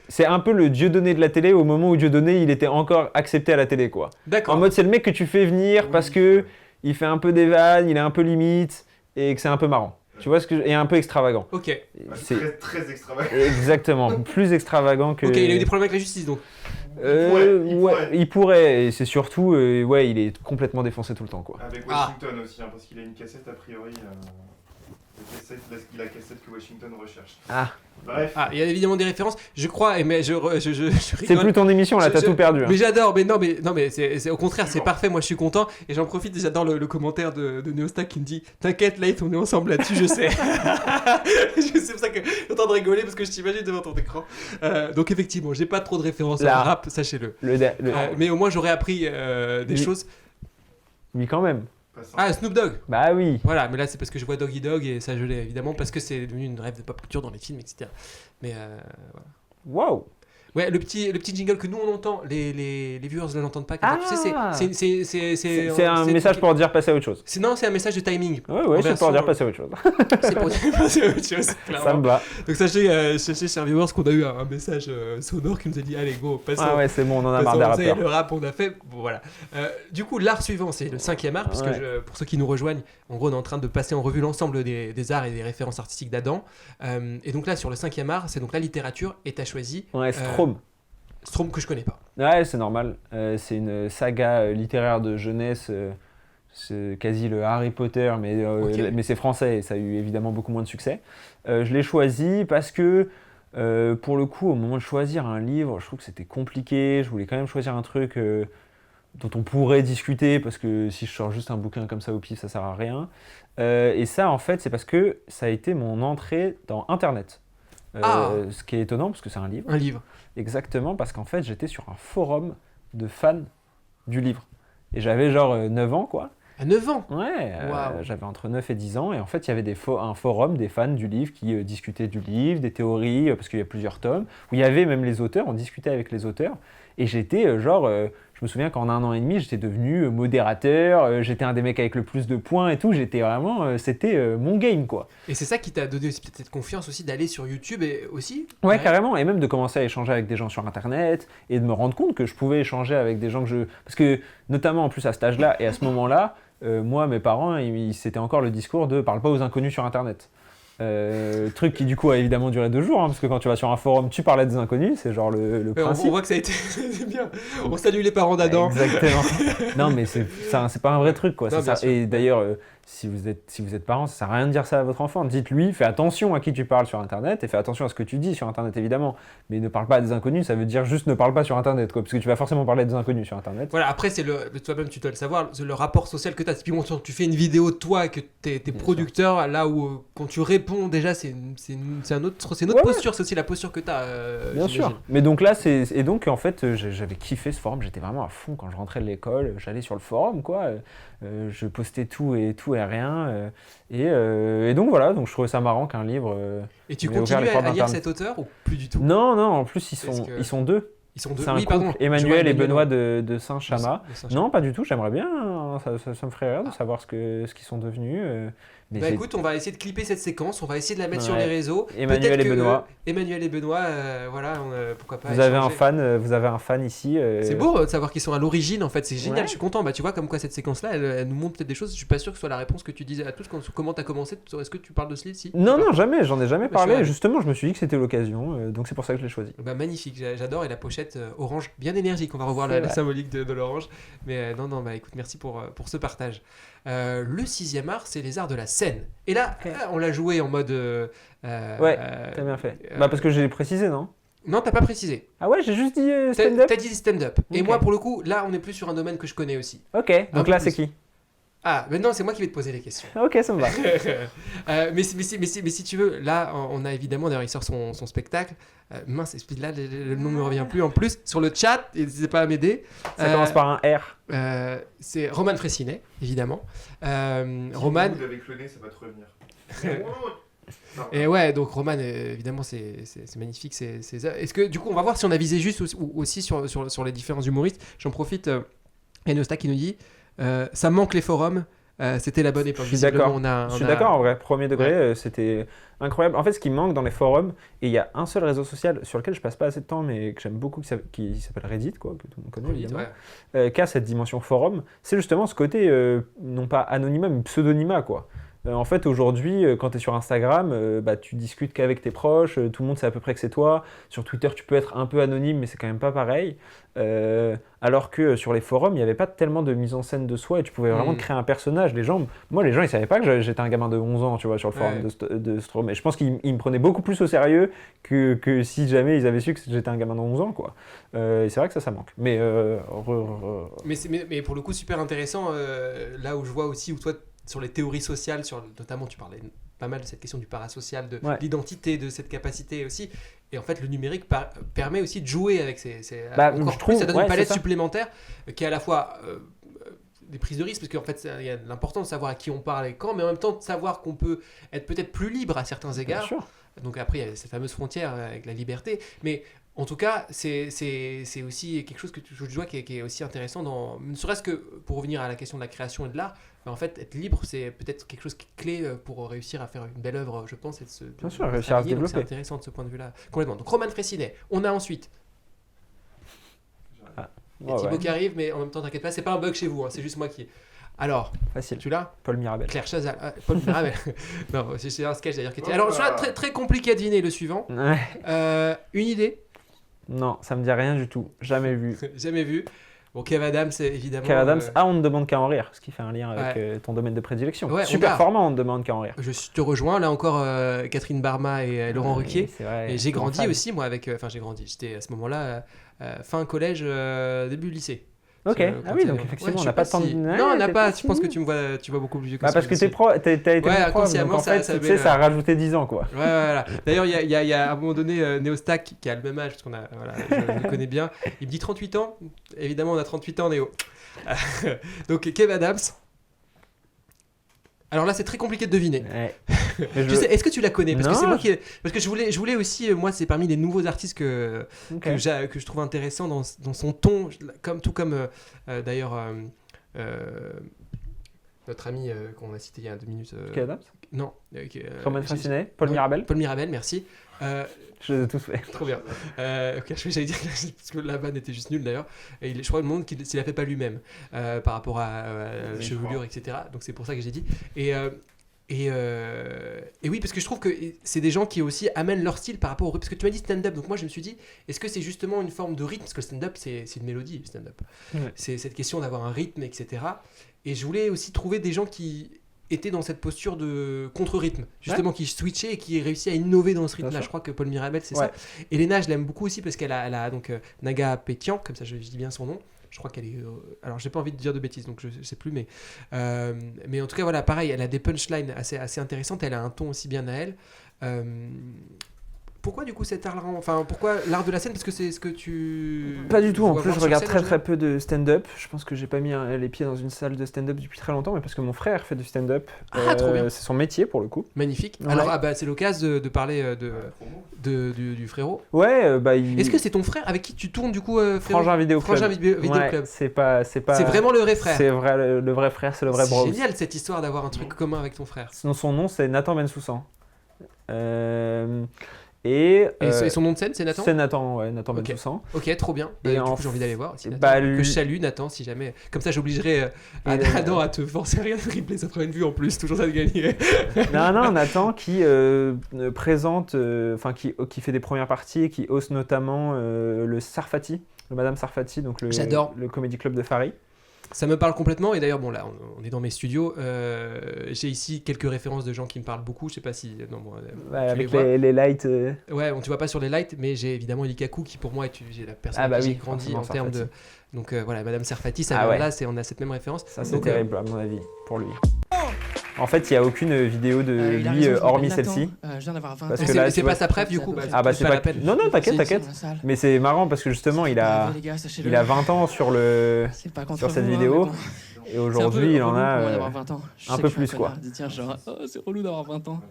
c'est un peu le Dieudonné de la télé au moment où Dieudonné, il était encore accepté à la télé, quoi.
D'accord.
En mode, c'est le mec que tu fais venir parce que il fait un peu des vannes, il est un peu limite et que c'est un peu marrant. Tu vois et un peu extravagant.
Ok.
C'est très extravagant.
Exactement, plus extravagant que.
Ok, il a eu des problèmes avec la justice donc.
Il pourrait. Et c'est surtout, il est complètement défoncé tout le temps, quoi.
Avec Washington aussi, parce qu'il a une cassette a priori. La cassette que Washington recherche. Bref.
Il y a évidemment des références. Je crois, mais je rigole.
C'est plus ton émission là, t'as tout perdu.
Mais j'adore, mais non, mais c'est au contraire, c'est parfait. Moi, je suis content et j'en profite. J'adore le commentaire de Neostack qui me dit "T'inquiète, Light, on est ensemble là-dessus, je sais." C'est pour ça que je suis en train de rigoler parce que je t'imagine devant ton écran. Donc effectivement, j'ai pas trop de références à rap, sachez-le. Mais au moins, j'aurais appris des choses.
Oui, quand même.
Snoop Dogg.
Bah oui.
Voilà, mais là c'est parce que je vois Doggy Dogg et ça je l'ai évidemment parce que c'est devenu une rêve de pop culture dans les films, etc. Mais voilà.
Waouh.
Ouais, le petit jingle que nous on entend, les viewers ne l'entendent pas. Tu sais,
c'est un message pour dire passer à autre chose.
C'est un message de timing.
Ouais, c'est pour dire passer à autre chose.
C'est pour dire passer à autre chose.
Ça me va.
Donc sachez, chers viewers, qu'on a eu un message sonore qui nous a dit allez go, passons.
Ah ouais, c'est bon, on en a marre des rappeurs.
Le rap, on a fait. Bon, voilà. Du coup, l'art suivant, c'est le 5e art, puisque pour ceux qui nous rejoignent, en gros, on est en train de passer en revue l'ensemble des arts et des références artistiques d'Adam. Et donc là, sur le 5e art, c'est donc la littérature, et t'as choisi.
Ouais,
Strom que je connais pas.
Ouais, c'est normal. C'est une saga littéraire de jeunesse. C'est quasi le Harry Potter, mais c'est français et ça a eu évidemment beaucoup moins de succès. Je l'ai choisi parce que, pour le coup, au moment de choisir un livre, je trouve que c'était compliqué. Je voulais quand même choisir un truc dont on pourrait discuter parce que si je sors juste un bouquin comme ça au pif, ça sert à rien. Et ça, en fait, c'est parce que ça a été mon entrée dans Internet. Ce qui est étonnant parce que c'est un livre.
Un livre.
Exactement, parce qu'en fait, j'étais sur un forum de fans du livre. Et j'avais genre 9 ans, quoi.
À 9 ans?
Ouais, j'avais entre 9 et 10 ans. Et en fait, il y avait un forum des fans du livre qui discutaient du livre, des théories, parce qu'il y a plusieurs tomes, où il y avait même les auteurs, on discutait avec les auteurs. Et j'étais je me souviens qu'en 1 an et demi, j'étais devenu modérateur, j'étais un des mecs avec le plus de points et tout. J'étais vraiment, c'était mon game, quoi.
Et c'est ça qui t'a donné aussi peut-être cette confiance aussi d'aller sur YouTube et aussi?
Ouais, carrément. Et même de commencer à échanger avec des gens sur Internet et de me rendre compte que je pouvais échanger avec des gens Parce que, notamment en plus à cet âge-là et à ce moment-là, moi, mes parents, c'était encore le discours de « parle pas aux inconnus sur Internet ». Truc qui du coup a évidemment duré 2 jours, parce que quand tu vas sur un forum, tu parlais des inconnus, c'est genre le principe.
On voit que ça a été c'est bien. On salue les parents d'Adam.
Exactement. Non mais c'est pas un vrai truc, quoi.
Non,
c'est ça. Et d'ailleurs, si vous êtes parent, ça sert à rien de dire ça à votre enfant. Dites-lui, fais attention à qui tu parles sur Internet et fais attention à ce que tu dis sur Internet, évidemment. Mais ne parle pas à des inconnus, ça veut dire juste ne parle pas sur Internet, quoi, parce que tu vas forcément parler des inconnus sur Internet.
Voilà, après, c'est toi-même, tu dois le savoir, le rapport social que tu as. Puis bon, tu fais une vidéo de toi et que tu es producteur, là où quand tu réponds, déjà, c'est une autre posture, c'est aussi la posture que tu as.
Bien sûr. Mais donc là, et donc en fait, j'avais kiffé ce forum, j'étais vraiment à fond quand je rentrais de l'école, j'allais sur le forum, quoi. Je postais tout et rien. Et donc voilà, donc je trouvais ça marrant qu'un livre.
Et tu continues à lire cet auteur ou plus du tout?
Non, en plus, ils sont deux.
Ils sont deux.
C'est un couple, Emmanuel et Benoît de Saint-Chamas. Non, pas du tout, j'aimerais bien, ça me ferait rire de savoir ce qu'ils sont devenus. Mais
Bah écoute, on va essayer de clipper cette séquence, on va essayer de la mettre sur
Ouais.
les réseaux.
Emmanuel
Peut-être
et
que,
Benoît.
Emmanuel et Benoît, voilà, pourquoi pas
Vous avez
échanger.
vous avez un fan ici.
C'est beau de savoir qu'ils sont à l'origine en fait, c'est génial,
Ouais.
je suis content. Bah tu vois comme quoi cette séquence là elle nous montre peut-être des choses, je suis pas sûr que ce soit la réponse que tu disais à tous comment t'as commencé, est-ce que tu parles de ce livre si
Non, non, jamais, j'en ai jamais
Bah, je suis
parlé.
ravi.
Justement, je me suis dit que c'était l'occasion, donc c'est pour ça que je l'ai choisi.
Bah magnifique, j'adore et la pochette orange bien énergique, on va revoir
C'est
la
vrai.
symbolique de l'orange. Mais non, bah écoute, merci pour ce partage. Le 6e art, c'est les arts de la scène. Et là,
Ok.
on l'a joué en mode...
Ouais, T'as bien fait. Bah parce que j'ai précisé, non?
Non, t'as pas précisé.
Ah ouais, j'ai juste dit
T'as
stand-up.
t'as dit stand-up. Et
Ok.
moi, pour le coup, là, on est plus sur un domaine que je connais aussi.
Ok,
Un
donc
peu
là
plus.
c'est qui?
Ah, mais non, c'est moi qui vais te poser les questions.
Ok, ça me va.
Mais si tu veux, là, on a évidemment, d'ailleurs, il sort son spectacle. Mince, là, le nom ne me revient plus. En plus, sur le chat, n'hésitez pas à m'aider.
Ça commence par un R.
C'est Roman Fressinet, évidemment.
Si
Roman.
vous l'avez cloné, ça va te revenir. Non.
Et ouais, donc Roman, évidemment, c'est magnifique. Est-ce que, du coup, on va voir si on a visé juste ou aussi sur les différents humoristes. J'en profite. Enosta qui nous dit ça manque les forums. C'était la bonne époque.
Je suis
Visiblement,
d'accord. Je suis d'accord en vrai. Premier degré,
Ouais.
c'était incroyable. En fait, ce qui me manque dans les forums, et il y a un seul réseau social sur lequel je passe pas assez de temps, mais que j'aime beaucoup, qui s'appelle Reddit, quoi, que tout le monde connaît,
Reddit,
évidemment,
ouais.
qui a cette dimension forum, c'est justement ce côté, non pas anonymat, mais pseudonymat, quoi. En fait, aujourd'hui, quand tu es sur Instagram, bah, tu discutes qu'avec tes proches, tout le monde sait à peu près que c'est toi. Sur Twitter, tu peux être un peu anonyme, mais c'est quand même pas pareil. Alors que sur les forums, il n'y avait pas tellement de mise en scène de soi et tu pouvais vraiment te créer un personnage. Les gens, ils savaient pas que j'étais un gamin de 11 ans, tu vois, sur le forum de Strom. Et je pense qu'ils me prenaient beaucoup plus au sérieux que si jamais ils avaient su que j'étais un gamin de 11 ans, quoi. Et c'est vrai que ça manque. Mais,
Mais pour le coup, super intéressant. Là où je vois aussi, où toi, sur les théories sociales, notamment, tu parlais pas mal de cette question du parasocial, de l'identité, de cette capacité aussi. Et en fait, le numérique permet aussi de jouer avec encore
je
plus,
trouve,
ça donne une palette
c'est ça.
supplémentaire qui est à la fois des prises de risque, parce qu'en fait, il y a l'importance de savoir à qui on parle et quand, mais en même temps de savoir qu'on peut être peut-être plus libre à certains
Bien
égards.
sûr.
Donc après, il y a cette fameuse frontière avec la liberté. Mais en tout cas, c'est aussi quelque chose que tu vois qui est aussi intéressant, ne serait-ce que pour revenir à la question de la création et de l'art. En fait, être libre, c'est peut-être quelque chose qui est clé pour réussir à faire une belle œuvre, je pense.
Bien sûr, réussir à se
donc
développer.
c'est intéressant de ce point de vue-là. Complètement. Donc Roman Fressinet. On a ensuite
Ouais,
Thibaut
ouais.
qui arrive, mais en même temps, t'inquiète pas, c'est pas un bug chez vous, hein, c'est juste moi qui... Alors,
Facile.
tu l'as
Paul Mirabel.
Claire Chazal. Paul Mirabel. Non, c'est un sketch d'ailleurs qui était... Alors, celui-là, très, très compliqué à deviner, le suivant.
Ouais.
Une idée
Non, ça me dit rien du tout. Jamais vu.
Jamais vu. Bon, Kev Adams, c'est évidemment...
Kev Adams, on ne demande qu'à en rire, ce qui fait un lien avec ton domaine de prédilection.
Ouais,
Super
on
formant, on ne demande qu'à en rire.
Je te rejoins, là encore, Catherine Barma et Laurent Ruquier.
C'est vrai,
Et j'ai
grand
grandi
fan.
aussi, moi, avec... Enfin, j'ai grandi. J'étais à ce moment-là, fin collège, début lycée.
Ok, ah oui, donc effectivement, on n'a pas tant de...
Non, on n'a pas... Je pense que tu vois beaucoup plus vieux que
Bah
ça.
parce que t'as été mon prof,
inconsciemment,
donc en fait,
ça
tu sais,
met
ça a rajouté 10 ans, quoi.
Ouais, voilà. D'ailleurs, il y a à un moment donné Néostack qui a le même âge, parce qu'on a, voilà, je le connais bien. Il me dit 38 ans. Évidemment, on a 38 ans, Néo. Donc, Kev Adams. Alors là, c'est très compliqué de deviner.
Ouais.
Je sais, est-ce que tu la connais? Parce que
Non,
c'est moi parce que je voulais aussi, moi, c'est parmi les nouveaux artistes que je trouve intéressant dans son ton, tout comme d'ailleurs notre ami qu'on a cité il y a 2 minutes.
Kev Adams,
Non.
Roman Fressinet, Paul
non,
Mirabel.
Paul Mirabel, merci.
Je les ai tous fait.
Trop bien. Ok, j'allais dire parce que la vanne était juste nulle d'ailleurs. Et je crois que le monde s'il la fait pas lui-même par rapport à la chevelure, etc. Donc c'est pour ça que j'ai dit. Et oui, parce que je trouve que c'est des gens qui aussi amènent leur style par rapport au... Parce que tu m'as dit stand-up, donc moi je me suis dit, est-ce que c'est justement une forme de rythme? Parce que le stand-up, c'est une mélodie, le stand-up.
Ouais.
C'est cette question d'avoir un rythme, etc. Et je voulais aussi trouver des gens qui étaient dans cette posture de contre-rythme, justement, qui switchaient et qui réussissaient à innover dans ce rythme-là. Je crois que Paul Mirabel, c'est ça. Et Léna, je l'aime beaucoup aussi parce qu'elle a donc Naga Pétian, comme ça je dis bien son nom. Je crois qu'elle est... alors, j'ai pas envie de dire de bêtises, donc je sais plus, mais en tout cas, voilà, pareil, elle a des punchlines assez intéressantes, elle a un ton aussi bien à elle. Pourquoi du coup cet art-là, enfin pourquoi l'art de la scène, parce que c'est ce que tu...
Pas du tout, en
vois
plus
voir
je
sur
regarde
scène,
très
en
très peu de stand-up. Je pense que j'ai pas mis les pieds dans une salle de stand-up depuis très longtemps, mais parce que mon frère fait du stand-up.
Ah, trop bien.
C'est son métier pour le coup.
Magnifique.
Ouais.
Alors c'est l'occasion de parler du frérot.
Ouais, bah il...
Est-ce que c'est ton frère avec qui tu tournes du coup frérot
Frangin Vidéo Club.
Frangin Vidéo
Ouais,
Club.
c'est
vraiment le vrai frère.
C'est vrai, le vrai frère, c'est le vrai bro.
C'est génial cette histoire d'avoir un truc commun avec ton frère.
Sinon son nom c'est Nathan Bensoussan. Et
son nom de scène, c'est Nathan ?
C'est Nathan, ouais, Nathan
Ok.
Bensoussan.
Ok, trop bien.
Et
Du
en
coup, j'ai envie d'aller voir aussi. Nathan.
bah,
Que je salue, Nathan, si jamais. Comme ça, j'obligerai Adam à te forcer à regarder le replay. Ça fera une vue en plus. Toujours ça de gagner.
Non, Nathan qui présente, enfin qui fait des premières parties et qui hausse notamment le Sarfati, le Madame Sarfati, donc
J'adore.
le comédie club de Paris.
Ça me parle complètement. Et d'ailleurs, bon, là, on est dans mes studios. J'ai ici quelques références de gens qui me parlent beaucoup. Je sais pas si. Non, bon,
Ouais, avec les lights.
Ouais, tu vois pas sur les lights, mais j'ai évidemment Elikaku qui, pour moi, j'ai la personne avec qui j'ai grandi en termes de. Donc voilà, Madame Sarfati, ça vient là, on a cette même référence.
Ça, c'est
donc,
terrible, à mon avis, pour lui. En fait, il n'y a aucune vidéo de lui hormis celle-ci.
Je viens d'avoir 20
Parce
ans.
que là,
c'est
tu
pas
vois,
sa préf, du coup.
Ah bah c'est pas
la peine.
Non,
Si,
t'inquiète.
dans la salle.
Mais c'est marrant parce que justement, il a
Les gars, sachez-le.
20 ans sur
Sur
cette vidéo. Et aujourd'hui, il en a un peu plus, quoi.
Tiens, genre, c'est relou d'avoir 20 ans.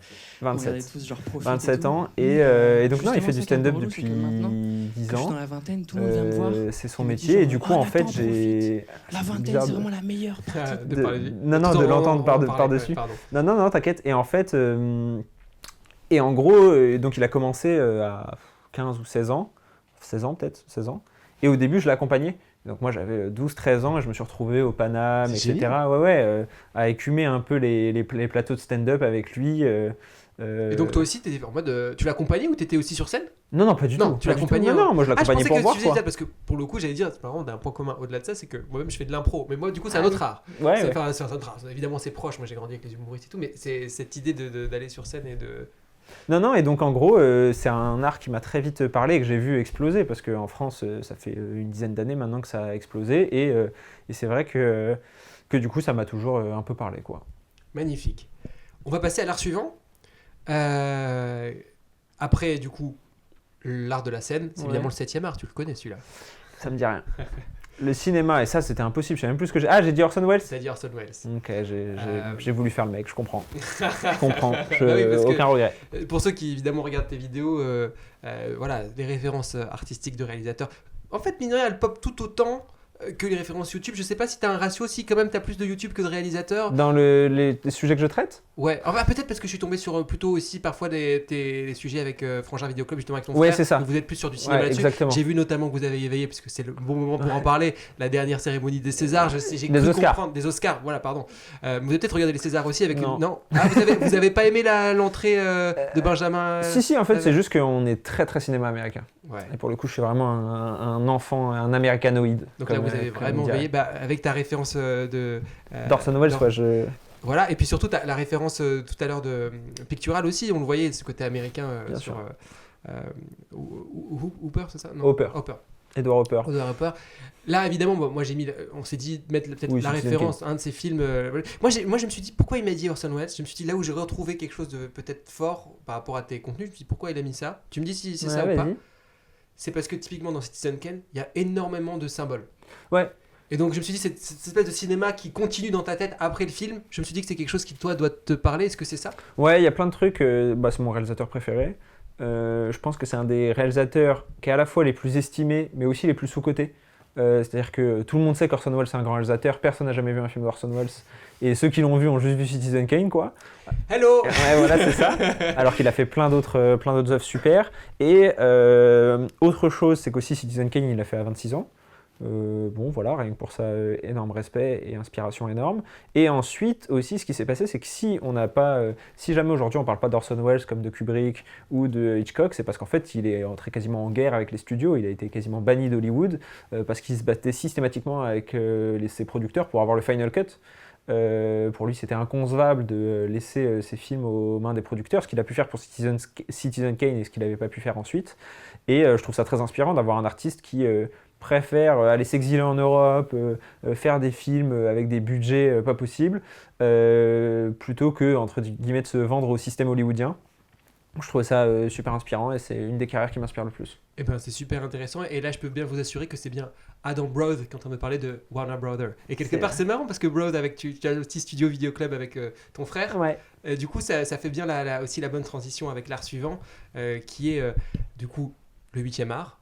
27.
Tous, genre, profite
27
et tout.
ans. Et donc, non, il fait du
Justement,
stand-up
c'est
depuis
ça qui est un peu relou,
10
Que je suis
ans.
dans la vingtaine, tout le monde vient me voir.
C'est son
Il me dit
métier.
genre,
Et du coup,
oh,
en fait,
Nathan,
j'ai.
La vingtaine,
bizarre
c'est
de-
vraiment la meilleure partie.
De parler de-
Non,
Attends,
de
on
l'entendre
va en parler,
par-dessus.
ouais, pardon.
Non, t'inquiète. Et en fait, et en gros, donc il a commencé à 15 ou 16 ans. 16 ans peut-être, 16 ans. Et au début, je l'accompagnais. Donc moi, j'avais 12-13 ans et je me suis retrouvé au Paname,
C'est
etc.
génial.
À écumer un peu les plateaux de stand-up avec lui.
Et donc, toi aussi, t'étais en mode. Tu l'accompagnais ou t'étais aussi sur scène ?
Non, pas du
Non,
tout.
tu
pas du
l'accompagnais
tout. Non, moi je
Ah, je
l'accompagnais
pensais
pour
que
voir
tu faisais
quoi.
ça parce que pour le coup, j'allais dire, c'est marrant, d'un point commun au-delà de ça, c'est que moi-même je fais de l'impro. Mais moi, du coup, c'est un autre art.
Ouais,
C'est-
ouais.
Enfin, c'est un autre art. Évidemment, c'est proche. Moi, j'ai grandi avec les humoristes et tout, mais c'est cette idée d'aller sur scène et de.
Non, et donc en gros, c'est un art qui m'a très vite parlé et que j'ai vu exploser parce qu'en France, ça fait une dizaine d'années maintenant que ça a explosé et c'est vrai que du coup, ça m'a toujours un peu parlé, quoi.
Magnifique. On va passer à l'art suivant. Après, du coup, l'art de la scène, c'est
Ouais.
évidemment le 7e art. Tu le connais celui-là.
Ça me dit rien. Le cinéma, et ça c'était impossible, je sais même plus ce que j'ai. Ah, j'ai dit Orson Welles.
C'est-à-dire Orson Welles.
Ok, j'ai voulu faire le mec, je comprends. Je comprends,
Bah oui, parce que-
aucun regret.
Pour ceux qui évidemment regardent tes vidéos, voilà, des références artistiques de réalisateurs. En fait, mine de rien, elles pop tout autant que les références YouTube. Je sais pas si t'as un ratio, si quand même t'as plus de YouTube que de réalisateurs.
Dans les sujets que je traite.
Ouais, enfin, peut-être parce que je suis tombé sur plutôt aussi parfois des sujets avec Frangin Vidéo Club, justement avec ton
Ouais,
frère.
c'est ça.
Donc vous êtes plus sur du cinéma
Ouais,
là-dessus.
exactement.
J'ai vu notamment que vous avez éveillé, puisque c'est le bon moment pour en parler, la dernière cérémonie des Césars. J'ai
Des
cru
Oscars.
comprendre. Des Oscars, voilà, pardon. Vous avez peut-être regardé les Césars aussi avec
Non.
une. Non. Ah, vous avez pas aimé l'entrée de Benjamin
Si, en fait, c'est juste qu'on est très très cinéma américain.
Ouais.
Et pour le coup, je suis vraiment un enfant, un américanoïde.
Donc
comme,
là, vous avez
comme
vraiment
on dirait.
veillé avec ta référence de.
D'Orson Welles, ouais,
Voilà, et puis surtout la référence tout à l'heure de Pictural aussi, on le voyait, ce côté américain
Bien
sur.
sûr.
Hooper, c'est ça? Non.
Hopper.
Edward
Hopper.
Hopper. Là, évidemment, moi j'ai mis. On s'est dit de mettre peut-être
Oui,
la
Citizen
référence, un de ces films. Moi, je me suis dit, pourquoi il m'a dit Orson Welles? Je me suis dit, là où j'ai retrouvé quelque chose de peut-être fort par rapport à tes contenus, je me suis dit, pourquoi il a mis ça? Tu me dis si c'est ça ou pas? C'est parce que typiquement dans Citizen Kane, il y a énormément de symboles.
Ouais.
Et donc je me suis dit, cette espèce de cinéma qui continue dans ta tête après le film, je me suis dit que c'est quelque chose qui toi doit te parler. Est-ce que c'est ça?
Ouais, il y a plein de trucs. C'est mon réalisateur préféré. Je pense que c'est un des réalisateurs qui est à la fois les plus estimés, mais aussi les plus sous-cotés. C'est-à-dire que tout le monde sait qu'Orson Welles c'est un grand réalisateur, personne n'a jamais vu un film d'Orson Welles, et ceux qui l'ont vu ont juste vu Citizen Kane, quoi.
Hello.
Ouais, voilà, c'est ça. Alors qu'il a fait plein d'autres œuvres super. Et autre chose, c'est qu'aussi Citizen Kane, il l'a fait à 26 ans. Bon, voilà, rien que pour ça, énorme respect et inspiration énorme. Et ensuite, aussi, ce qui s'est passé, c'est que si on n'a pas, si jamais aujourd'hui on parle pas d'Orson Welles comme de Kubrick ou de Hitchcock, c'est parce qu'en fait, il est entré quasiment en guerre avec les studios. Il a été quasiment banni d'Hollywood parce qu'il se battait systématiquement avec ses producteurs pour avoir le final cut. Pour lui, c'était inconcevable de laisser ses films aux mains des producteurs, ce qu'il a pu faire pour Citizen Kane et ce qu'il n'avait pas pu faire ensuite. Et je trouve ça très inspirant d'avoir un artiste qui préfère aller s'exiler en Europe, faire des films avec des budgets pas possibles, plutôt que, entre guillemets, de se vendre au système hollywoodien. Je trouve ça super inspirant et c'est une des carrières qui m'inspire le plus.
Eh ben, c'est super intéressant. Et là, je peux bien vous assurer que c'est bien Adam Broad qui est en train de parler de Warner Brother. Et quelque part, c'est marrant parce que Broad, tu as le petit studio vidéo club avec ton frère.
Ouais.
Du coup, ça fait bien aussi la bonne transition avec l'art suivant, qui est du coup le 8e art.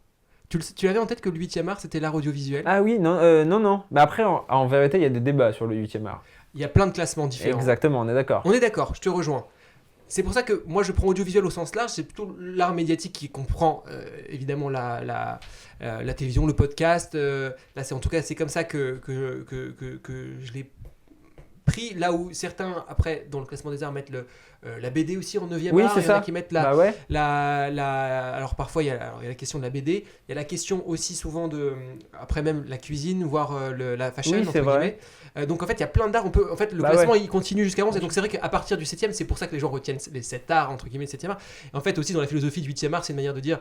Tu avais en tête que le 8e art, c'était l'art audiovisuel?
Ah oui, non. Mais après, en vérité, il y a des débats sur le 8e art.
Il y a plein de classements différents.
Exactement, on est d'accord.
On est d'accord, je te rejoins. C'est pour ça que moi je prends audiovisuel au sens large, c'est plutôt l'art médiatique qui comprend évidemment la télévision, le podcast. Là, en tout cas, c'est comme ça que je l'ai pris. Là où certains, après, dans le classement des arts, mettent la BD aussi en 9e art.
C'est
il y en
ça.
a qui mettent
Bah ouais.
alors parfois, il y a la question de la BD. Il y a la question aussi souvent après même la cuisine, voire la fashion,
Oui, c'est
entre
vrai.
guillemets. Donc en fait, il y a plein d'arts. En fait, le classement, il continue jusqu'à 11. Et donc c'est vrai qu'à partir du 7e, c'est pour ça que les gens retiennent les 7 arts, entre guillemets, le 7e art. Et en fait, aussi dans la philosophie du 8e art, c'est une manière de dire...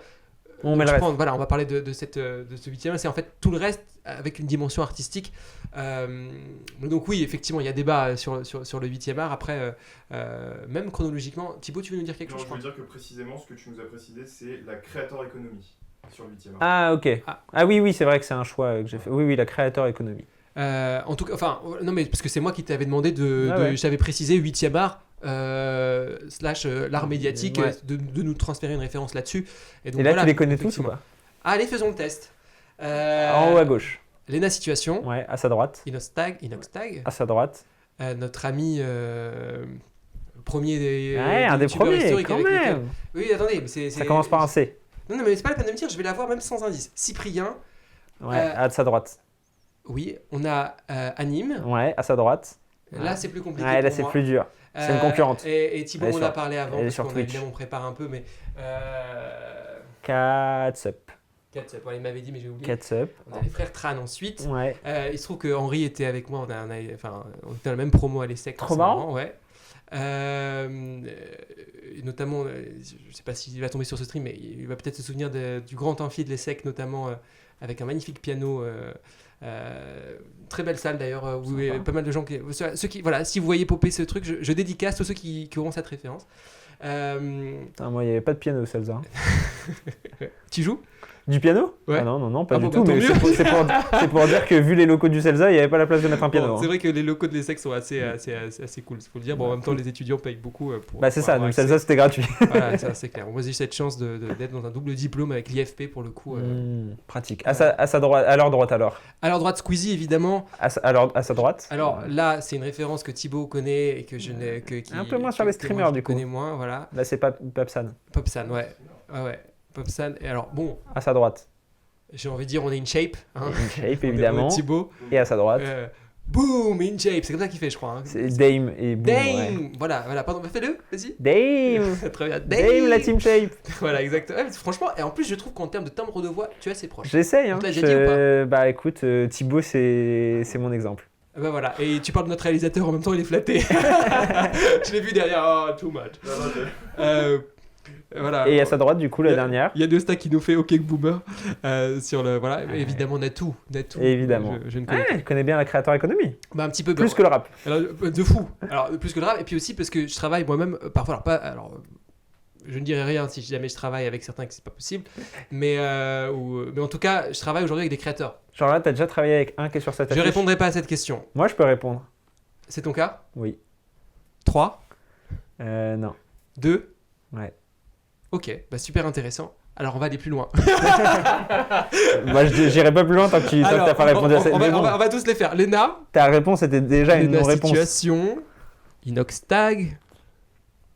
On met le reste.
Voilà, on va parler de ce 8e, c'est en fait tout le reste avec une dimension artistique. Donc oui, effectivement, il y a débat sur le 8e art. Après, même chronologiquement, Thibaut, tu veux nous dire quelque chose?
Je veux dire que précisément, ce que tu nous as précisé, c'est la creator economy sur le 8e art.
Ah ok. Ah oui, c'est vrai que c'est un choix que j'ai fait. Oui, la créateur économie.
En tout cas, enfin, non mais parce que c'est moi qui t'avais demandé
ouais.
j'avais précisé 8e art / l'art médiatique,
Ouais.
de nous transférer une référence là-dessus. Donc,
Et là,
voilà,
tu les connais tous ou
effectivement.
pas?
Allez, faisons le test.
En haut à gauche.
Léna Situation,
Ouais, à sa droite.
Inoxtag,
À sa droite.
notre ami premier des
Un des
youtubeurs
premiers,
historiques
quand
avec lequel-
même.
Oui, attendez, mais
Ça commence par un C.
Non, mais c'est pas la peine de me dire, je vais l'avoir même sans indice. Cyprien,
Ouais, à sa droite.
oui, on a Anime.
Ouais, à sa droite.
Là, c'est plus compliqué.
Ouais, là,
pour
c'est
moi.
plus dur. C'est une concurrente.
Et Thibaut,
Elle est
on en a
sur-
parlé avant,
elle est
parce
sur
qu'on
Twitch.
évidemment, on prépare un peu, mais.
Catsup.
Bon, il m'avait dit, mais j'ai oublié.
Catsup.
On a les frères Tran ensuite.
Ouais.
Il se trouve que Henri était avec moi, on était dans la même promo à l'ESSEC.
Trop marrant.
Ouais. Notamment, je sais pas s'il va tomber sur ce stream, mais il va peut-être se souvenir du grand amphi de l'ESSEC, notamment avec un magnifique piano. Très belle salle d'ailleurs, où il y a pas mal de gens voilà, si vous voyez popper ce truc, je dédicace tous ceux qui auront cette référence.
Putain, moi, il n'y avait pas de piano au Celsa.
Tu joues?
Du piano?
Ouais.
Ah non, pas
Ah
du
bon,
tout.
bah,
Mais
tant mieux.
c'est pour dire que vu les locaux du Celsa, il n'y avait pas la place de mettre un piano.
Bon,
hein.
c'est vrai que les locaux de l'ESSEC sont assez cool, il faut le dire. Bon, en même temps, les étudiants payent beaucoup pour.
Bah c'est
pour
ça,
avoir
donc
accès.
Celsa c'était gratuit.
Voilà, ça c'est clair. Moi j'ai eu cette chance d'être dans un double diplôme avec l'IFP pour le coup.
Pratique. À sa droite, à leur droite alors.
Alors droite Squeezy évidemment.
À sa droite.
Alors là c'est une référence que Thibaut connaît et que je n'ai
Un peu moins sur les streamers, du coup.
Je connais moins, voilà.
Là c'est pas Papsan.
Popsan, ouais. Popsan. Et alors bon,
À sa droite.
j'ai envie de dire on est in shape. Hein.
In shape
On est
évidemment.
Thibaut.
Et à sa droite.
Boom, in shape. C'est comme ça qu'il fait, je crois. Hein.
C'est Dame et Boom.
Dame.
Ouais.
Voilà. Pardon, fais-le. Vas-y.
Dame.
Très bien.
Dame la team shape.
Voilà, exactement. Ouais, franchement, et en plus, je trouve qu'en termes de timbre de voix, tu es assez proche.
J'essaye. Hein.
On te l'a déjà dit ou pas?
Bah écoute, Thibaut c'est mon exemple.
Bah voilà, et tu parles de notre réalisateur en même temps, il est flatté. Je l'ai vu derrière, oh, too much. Voilà.
Et à sa droite du coup la dernière.
Il y a Nostak qui nous fait OK Boomer sur le. Voilà, évidemment, Natou.
Évidemment.
Je ne connais pas.
Elle connaît bien la créateur économie.
Bah, un petit peu.
Plus que le rap.
Alors, de fou. Alors, plus que le rap, et puis aussi parce que je travaille moi-même, parfois, je ne dirai rien si jamais je travaille avec certains que c'est pas possible, mais en tout cas, je travaille aujourd'hui avec des créateurs.
Genre là, t'as déjà travaillé avec un qui est sur cette
Je
affiche.
répondrai pas à cette question.
Moi, je peux répondre.
C'est ton cas?
Oui.
3,
Non.
2.
Ouais.
Ok, bah super intéressant. Alors on va aller plus loin.
Moi, j'irai pas plus loin tant que t'as pas répondu à cette.
On
Mais bon,
va tous les faire. Léna,
ta réponse était déjà une non-réponse.
Situation, Inoxtag.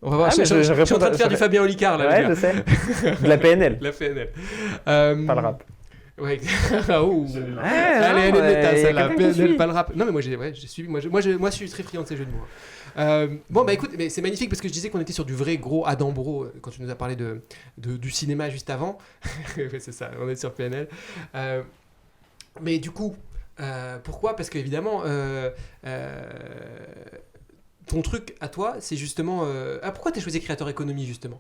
On va voir.
Ah,
je
mais
suis
je
en train de faire
réponds-
du Fabien Olicard là.
Ouais,
les
je
gars.
sais. De la PNL,
La PNL.
pas le rap.
Ouais. Oh.
Ouais,
Allez, elle est
non,
méta,
y a
celle-là.
quelqu'un qui
PNL,
suit.
pas le rap. Non mais moi j'ai suivi. Moi je suis très friand de ces jeux de mots. Bon bah écoute, mais c'est magnifique parce que je disais qu'on était sur du vrai gros Adam Bro quand tu nous as parlé du cinéma juste avant. Ouais, c'est ça, on est sur PNL. Mais du coup, pourquoi? Parce qu'évidemment, ton truc à toi, c'est justement... pourquoi tu as choisi créateur économie justement?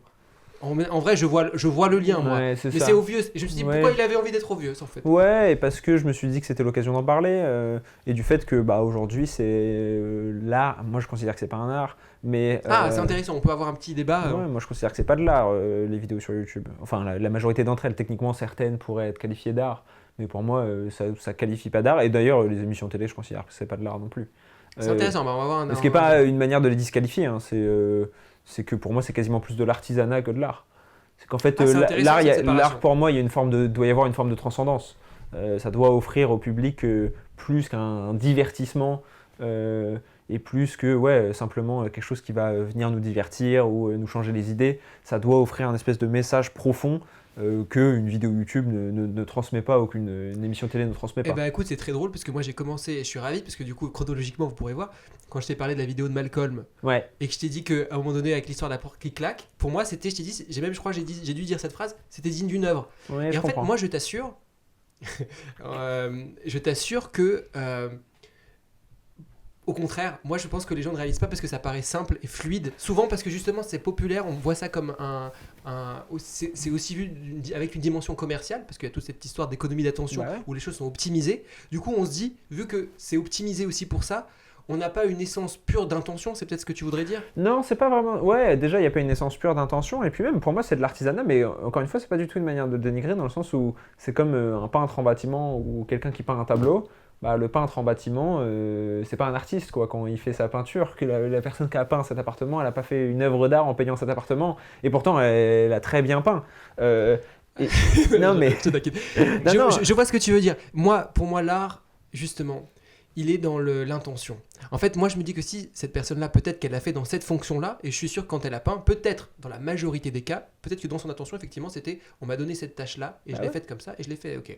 En vrai, je vois le lien, moi.
Ouais, c'est
Mais
ça.
c'est obvious. Et je me suis dit, pourquoi il avait envie d'être obvious, en fait?
Ouais, et parce que je me suis dit que c'était l'occasion d'en parler, et du fait que aujourd'hui c'est l'art. Moi je considère que c'est pas un art, mais
C'est intéressant, on peut avoir un petit débat.
ouais, moi je considère que c'est pas de l'art, les vidéos sur YouTube. Enfin, la majorité d'entre elles, techniquement, certaines pourraient être qualifiées d'art, mais pour moi ça qualifie pas d'art. Et d'ailleurs, les émissions télé, je considère que c'est pas de l'art non plus.
C'est intéressant, on va voir
Ce qui n'est pas une manière de les disqualifier, hein, c'est que pour moi c'est quasiment plus de l'artisanat que de l'art. C'est qu'en fait, l'art pour moi, doit y avoir une forme de transcendance. Ça doit offrir au public plus qu'un divertissement et plus que simplement quelque chose qui va venir nous divertir ou nous changer les idées. Ça doit offrir un espèce de message profond qu'une vidéo YouTube ne transmet pas, une émission télé ne transmet pas.
Eh ben écoute, c'est très drôle parce que moi j'ai commencé, et je suis ravi parce que du coup chronologiquement vous pourrez voir, quand je t'ai parlé de la vidéo de Malcolm et que je t'ai dit qu'à un moment donné avec l'histoire de la porte qui claque, pour moi c'était, j'ai dû dire cette phrase, c'était digne d'une œuvre.
Ouais,
et en fait moi je t'assure que au contraire, moi je pense que les gens ne réalisent pas parce que ça paraît simple et fluide. Souvent parce que justement c'est populaire, on voit ça comme c'est aussi vu avec une dimension commerciale parce qu'il y a toute cette histoire d'économie d'attention où les choses sont optimisées. Du coup on se dit, vu que c'est optimisé aussi pour ça, on n'a pas une essence pure d'intention, c'est peut-être ce que tu voudrais dire?
Non, c'est pas vraiment. Ouais, déjà il n'y a pas une essence pure d'intention et puis même pour moi c'est de l'artisanat, mais encore une fois c'est pas du tout une manière de dénigrer dans le sens où c'est comme un peintre en bâtiment ou quelqu'un qui peint un tableau. Le peintre en bâtiment, c'est pas un artiste quoi. Quand il fait sa peinture, que la personne qui a peint cet appartement, elle a pas fait une œuvre d'art en peignant cet appartement, et pourtant elle a très bien peint. Non mais
je vois ce que tu veux dire. Pour moi l'art justement, il est dans l'intention. En fait, moi je me dis que si cette personne-là, peut-être qu'elle l'a fait dans cette fonction-là, et je suis sûr que quand elle a peint, peut-être dans la majorité des cas, peut-être que dans son attention, effectivement, c'était on m'a donné cette tâche-là, et je l'ai faite comme ça, et je l'ai fait, ok.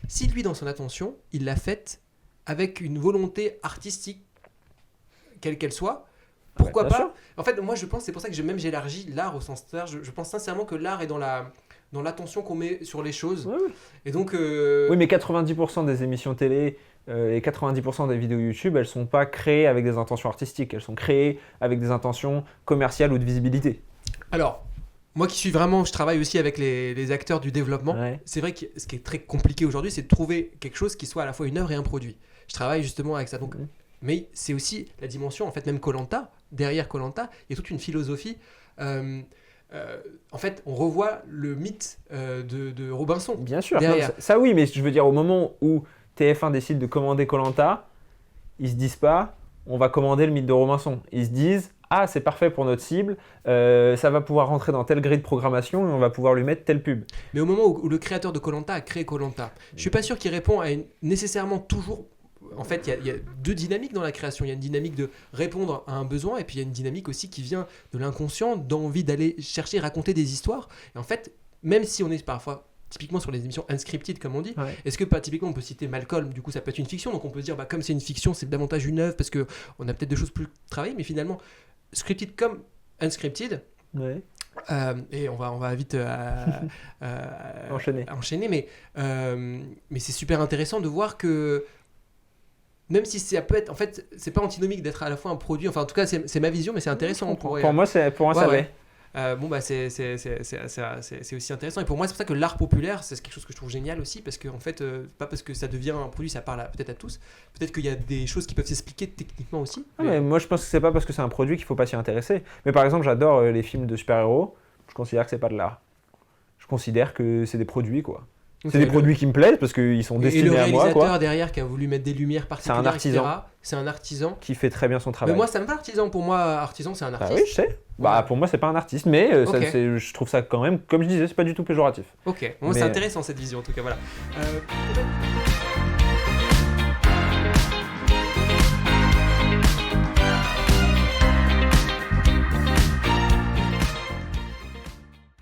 Si lui, dans son attention, il l'a faite avec une volonté artistique, quelle qu'elle soit, pourquoi pas sûr. En fait, moi je pense, c'est pour ça que j'élargis l'art au sens large. Je pense sincèrement que l'art est dans l'attention qu'on met sur les choses.
Ouais.
Et donc,
oui, mais 90% des émissions télé et 90% des vidéos YouTube, elles sont pas créées avec des intentions artistiques, elles sont créées avec des intentions commerciales ou de visibilité.
Alors, moi qui suis vraiment, je travaille aussi avec les acteurs du développement, c'est vrai que ce qui est très compliqué aujourd'hui, c'est de trouver quelque chose qui soit à la fois une œuvre et un produit. Je travaille justement avec ça. Donc, mais c'est aussi la dimension, en fait, même Koh-Lanta, derrière Koh-Lanta, il y a toute une philosophie. En fait, on revoit le mythe de Robinson.
Bien sûr, non, ça oui, mais je veux dire, au moment où TF1 décide de commander Koh-Lanta, ils se disent pas, on va commander le mythe de Robinson. Ils se disent, c'est parfait pour notre cible, ça va pouvoir rentrer dans telle grille de programmation et on va pouvoir lui mettre telle pub.
Mais au moment où le créateur de Koh-Lanta a créé Koh-Lanta, je suis pas sûr qu'il répond à nécessairement toujours. En fait, il y a deux dynamiques dans la création. Il y a une dynamique de répondre à un besoin et puis il y a une dynamique aussi qui vient de l'inconscient, d'envie d'aller chercher, raconter des histoires. Et en fait, même si on est parfois typiquement sur les émissions unscripted comme on dit, est-ce que typiquement on peut citer Malcolm, du coup ça peut être une fiction, donc on peut se dire comme c'est une fiction c'est davantage une œuvre parce qu'on a peut-être des choses plus travaillées, mais finalement scripted comme unscripted, et on va vite enchaîner, mais c'est super intéressant de voir que même si ça peut être, en fait, c'est pas antinomique d'être à la fois un produit. Enfin, en tout cas, c'est ma vision, mais c'est intéressant.
Pour moi, ça l'est.
C'est aussi intéressant. Et pour moi, c'est pour ça que l'art populaire, c'est quelque chose que je trouve génial aussi, parce que en fait, pas parce que ça devient un produit, ça parle peut-être à tous. Peut-être qu'il y a des choses qui peuvent s'expliquer techniquement aussi.
Mais moi, je pense que c'est pas parce que c'est un produit qu'il faut pas s'y intéresser. Mais par exemple, j'adore les films de super-héros. Je considère que c'est pas de l'art. Je considère que c'est des produits, quoi. C'est des produits qui me plaisent parce qu'ils sont destinés à moi.
Et le réalisateur derrière qui a voulu mettre des lumières particulières, c'est un artisan
qui fait très bien son travail.
Mais moi, ça me va artisan. Pour moi, artisan, c'est un artiste.
Oui, je sais. Pour moi, c'est pas un artiste, mais je trouve ça quand même, comme je disais, c'est pas du tout péjoratif.
Ok, moi c'est intéressant cette vision en tout cas. Voilà.